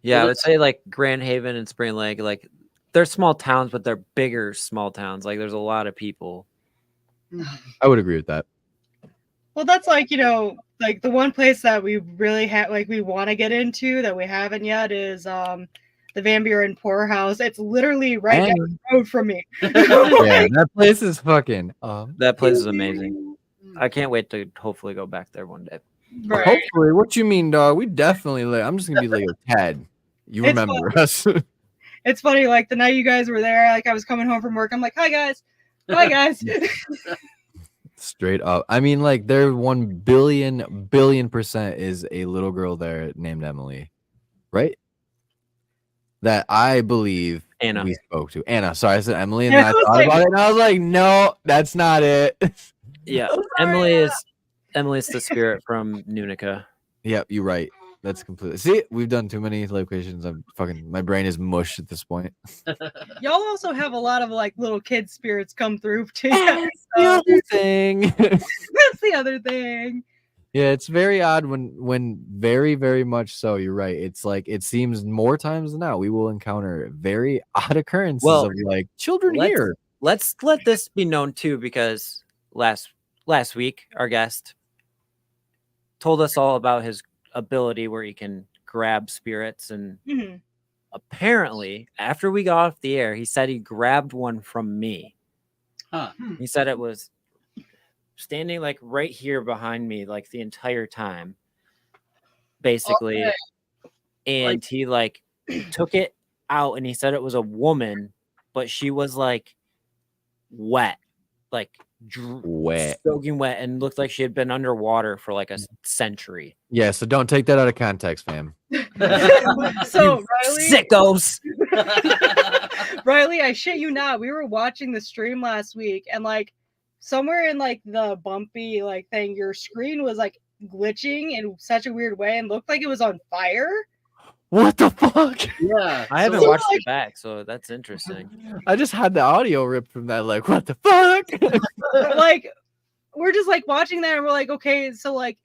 Yeah, I would say like Grand Haven and Spring Lake, like they're small towns, but they're bigger small towns. Like there's a lot of people. I would agree with that. Well, that's like like the one place that we really have, like we want to get into that we haven't yet is the Van Buren Poorhouse. It's literally right down the road from me. Yeah, that place is fucking. That place is amazing. I can't wait to hopefully go back there one day. Right. Hopefully, what you mean, dog? We definitely. I'm just gonna be like Ted. You It's remember us? It's funny, like the night you guys were there, like I was coming home from work. I'm like, hi guys. Bye guys. Straight up. I mean, like there 1 billion% is a little girl there named Emily, right? That I believe Anna. we spoke to. Anna. Sorry, I said Emily, and then I I was thought like- about it, and I was like, no, that's not it. Yeah, sorry, Emily's the spirit from Nunica. Yep, you're right. That's completely. See, we've done too many locations. My brain is mush at this point. Y'all also have a lot of like little kid spirits come through too. The So, other thing. that's the other thing. Yeah, it's very odd when very, very much so. You're right. It's like it seems more times than not we will encounter very odd occurrences of like children here. Let's let this be known too, because last week our guest told us all about his ability where he can grab spirits, and apparently after we got off the air, he said he grabbed one from me. Huh. He said it was standing like right here behind me like the entire time, basically. Okay. And he like took it out, and he said it was a woman, but she was like wet, like Wet. soaking wet, and looked like she had been underwater for like a century. Yeah, so don't take that out of context, fam. So Riley, Sickos. Riley, I shit you not. We were watching the stream last week, and like somewhere in like the bumpy like thing, your screen was like glitching in such a weird way and looked like it was on fire. What the fuck? Yeah. I haven't So, watched like- it back, so that's interesting. I just had the audio ripped from that. Like, what the fuck? Like we're just like watching that, and we're like, okay, so like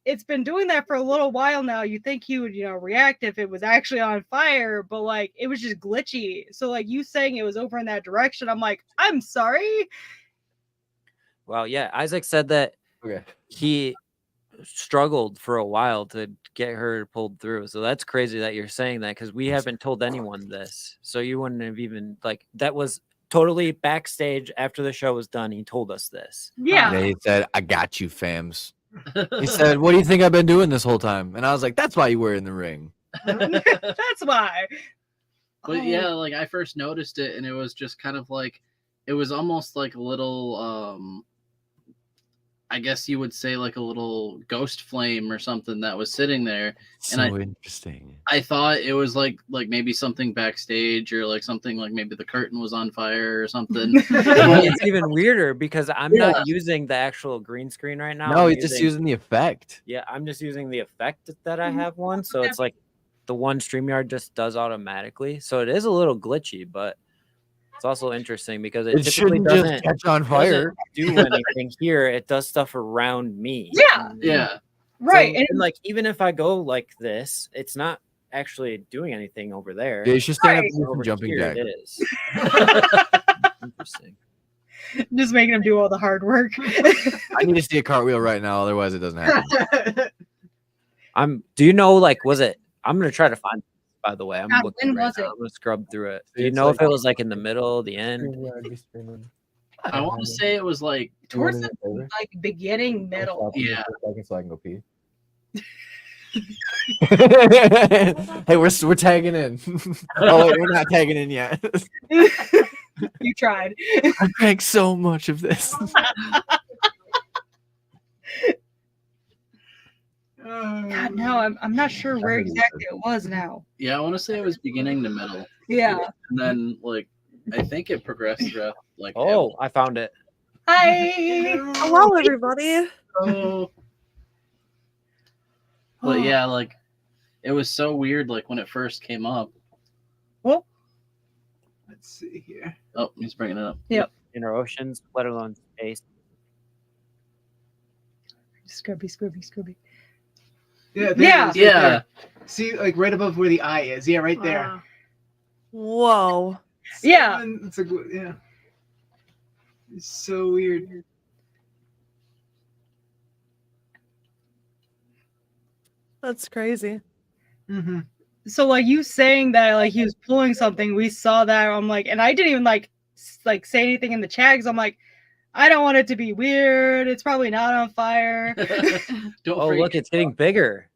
it's been doing that for a little while now. You think he would, react if it was actually on fire, but like it was just glitchy. So like you saying it was over in that direction, I'm like, I'm sorry. Well, yeah, Isaac said that Okay. he struggled for a while to get her pulled through. So that's crazy that you're saying that, because we haven't told anyone this. So you wouldn't have even like that was totally backstage after the show was done. He told us this. Yeah. He said, I got you, fams. He said, what do you think I've been doing this whole time? And I was like, that's why you were in the ring. That's why. But yeah, like I first noticed it, and it was just kind of like, it was almost like a little, I guess you would say like a little ghost flame or something that was sitting there. So interesting. I thought it was like maybe something backstage, or like something like maybe the curtain was on fire or something. It's even weirder because I'm not using the actual green screen right now. No, I'm he's just using the effect. Yeah, I'm just using the effect that I have one. So it's like the one StreamYard just does automatically. So it is a little glitchy, but it's also interesting because it typically shouldn't just doesn't catch on fire. do anything here. It does stuff around me. Yeah. Yeah. Right. And like, even if I go like this, it's not actually doing anything over there. Yeah, you should stand up Right. and do some Over jumping here jack. it is. Interesting. Just making him do all the hard work. I need to see a cartwheel right now, otherwise it doesn't happen. Do you know, like, was it? I'm gonna try to find it, by the way. I'm God, looking when right was now. it? I'm gonna scrub through it. Do you It's know if like- it was like in the middle, the end? I want to say it was like Towards the like beginning, middle. Yeah. So I can go pee. Hey, we're tagging in. Oh wait, we're not tagging in yet. You tried. I drank so much of this. God, no, I'm not sure where exactly it was now. Yeah, I want to say it was beginning to middle, Yeah. and then like I think it progressed throughout. Like Oh, I found it. Hi. Hello, everybody. oh. But yeah, like it was so weird. Like when it first came up. Well, Let's see here. Oh, he's bringing it up. Inner oceans, let alone space. Scrubby. Yeah. Yeah. It is right Yeah. there. See, like right above where the eye is. Yeah, right there. Wow. Whoa. Yeah. It's a good. Yeah. It's so weird. That's crazy. Mm-hmm. So like you saying that like he was pulling something, we saw that. I'm like, and I didn't even like say anything in the chat because I'm like, I don't want it to be weird. It's probably not on fire. Don't Oh, freak. look, it's getting bigger.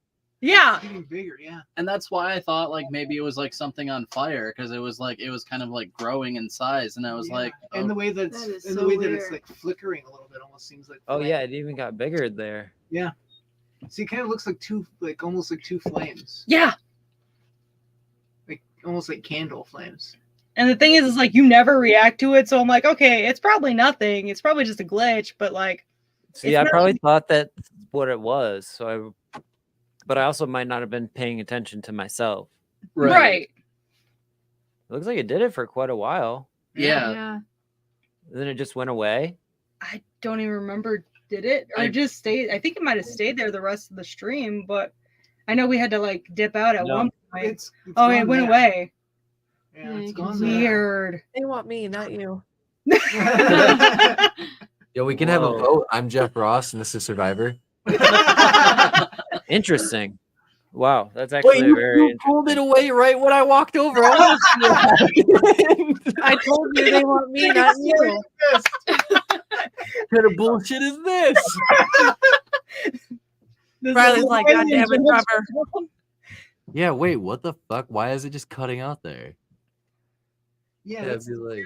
Yeah. Getting bigger. Yeah. And that's why I thought like maybe it was like something on fire because it was kind of like growing in size, and I was Yeah. like, and oh, the way that That is and the so way that it's weird. like flickering a little bit almost seems like. Oh flame. yeah, it even got bigger there. See, it kind of looks like almost like two flames, Yeah. like almost like candle flames. And the thing is like you never react to it, so I'm like, okay, it's probably nothing. It's probably just a glitch, but like, See, It's I not- probably thought that's what it was. But I also might not have been paying attention to myself. right. It looks like it did it for quite a while. yeah. Yeah. Then it just went away. I don't even remember. Did it or I- it just stayed? I think it might have stayed there the rest of the stream, but I know we had to like dip out at No. one point. It's Oh, it gone went there. away. Yeah, Yeah, it's you can gone see there. Weird. They want me, not you. Yo, we can have a Whoa. vote. I'm Jeff Ross, and this is Survivor. Interesting. Wow, that's actually very you pulled it away right when I walked over. I wanna see what happened. I told you they want me, not you. What kind of bullshit is this? Riley's like, God damn it, Trevor. Yeah, wait, what the fuck? Why is it just cutting out there? Yeah, Yeah, that's it'd be like,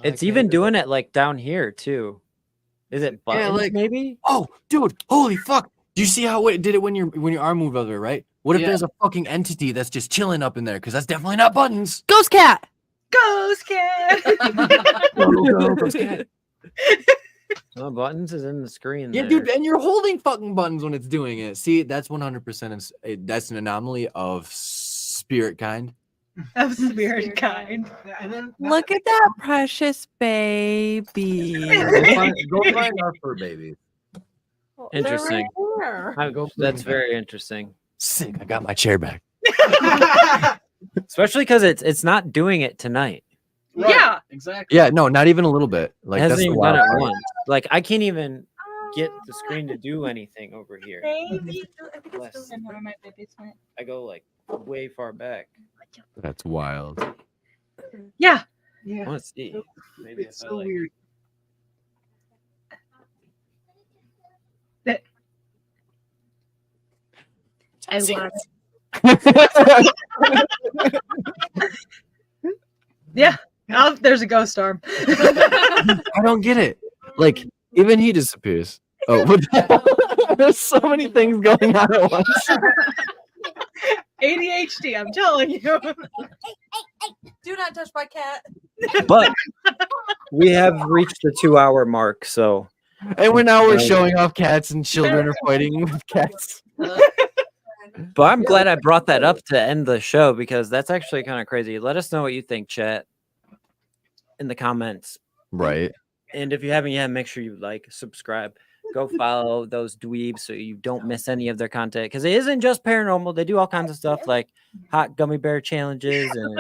It's I even can't- doing it like down here too. Is it buttons like- maybe? Oh, dude, holy fuck! Do you see how it did it when your arm moved over, right? What if Yeah. there's a fucking entity that's just chilling up in there? Because that's definitely not buttons. Ghost cat. Ghost cat. Ghost cat. No, buttons is in the screen. Yeah, there. dude, and you're holding fucking buttons when it's doing it. See, that's 100%. That's an anomaly of spirit kind. Of spirit kind. and then Look at that precious baby. Go find our fur baby. Interesting. They're right there. That's very interesting. Sick. I got my chair back. Especially because it's not doing it tonight. Right, Yeah. exactly. Yeah, no, not even a little bit. Like It hasn't that's the even done wild it part. once. Like I can't even get the screen to do anything over here. Bless. I go like way far back. That's wild. Yeah. I yeah, want to see. Maybe it's if I so like. weird. I love it. Yeah. Oh, there's a ghost arm. I don't get it. Like, even he disappears. Oh, what the hell? There's so many things going on at once. ADHD, I'm telling you. Do not touch my cat. But we have reached the 2-hour mark, so And we're showing off cats and children are fighting with cats. but I'm glad I brought that up to end the show because that's actually kind of crazy. Let us know what you think, chat, in the comments. Right. And if you haven't yet, make sure you like, subscribe. go follow those dweebs so you don't miss any of their content. Because it isn't just paranormal; they do all kinds of stuff like hot gummy bear challenges and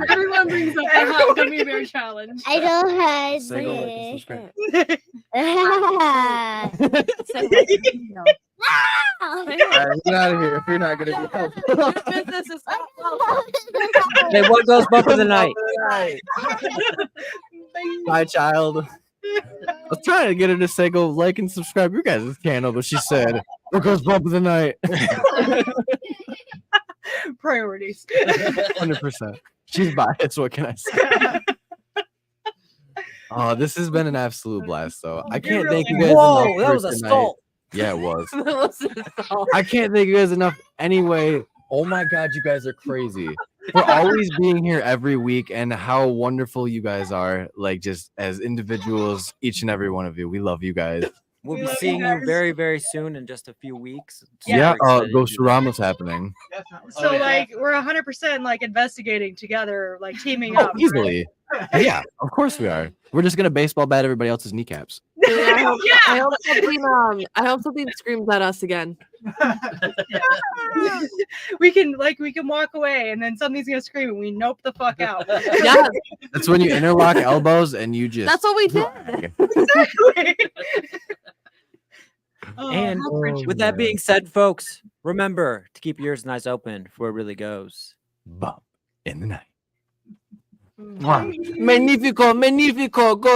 Everyone brings up the hot gummy bear challenge. I don't have Say go like and subscribe. Say like, no. All right, get out of here if you're not gonna be helpful. Your business is hey, what goes bump in the night? My child. I was trying to get her to say go like and subscribe your guys' channel, but she said, "What goes bump of the night?" Priorities. 100%. She's biased. What can I say? Oh, this has been an absolute blast, though. I can't thank you guys. Whoa, enough that for was a tonight. skull. Yeah, it was. so I can't thank you guys enough. Anyway, oh my God, you guys are crazy for always being here every week and how wonderful you guys are. Like just as individuals, each and every one of you. We love you guys. We'll We be love you seeing you guys. very, very soon in just a few weeks. Yeah, Super excited. Ghost-orama's happening. So Oh, yeah. like we're 100% like investigating together, like teaming Oh, up. easily. Yeah, of course we are. We're just gonna baseball bat everybody else's kneecaps. I hope something screams at us again. we can walk away and then something's gonna scream and we nope the fuck out. Yeah, That's when you interlock elbows and you just. that's what we did. Exactly. Oh, And how cringy. with that being said, folks, remember to keep your ears and eyes open for where it really goes. Bump in the night. Magnifico, magnifico. Go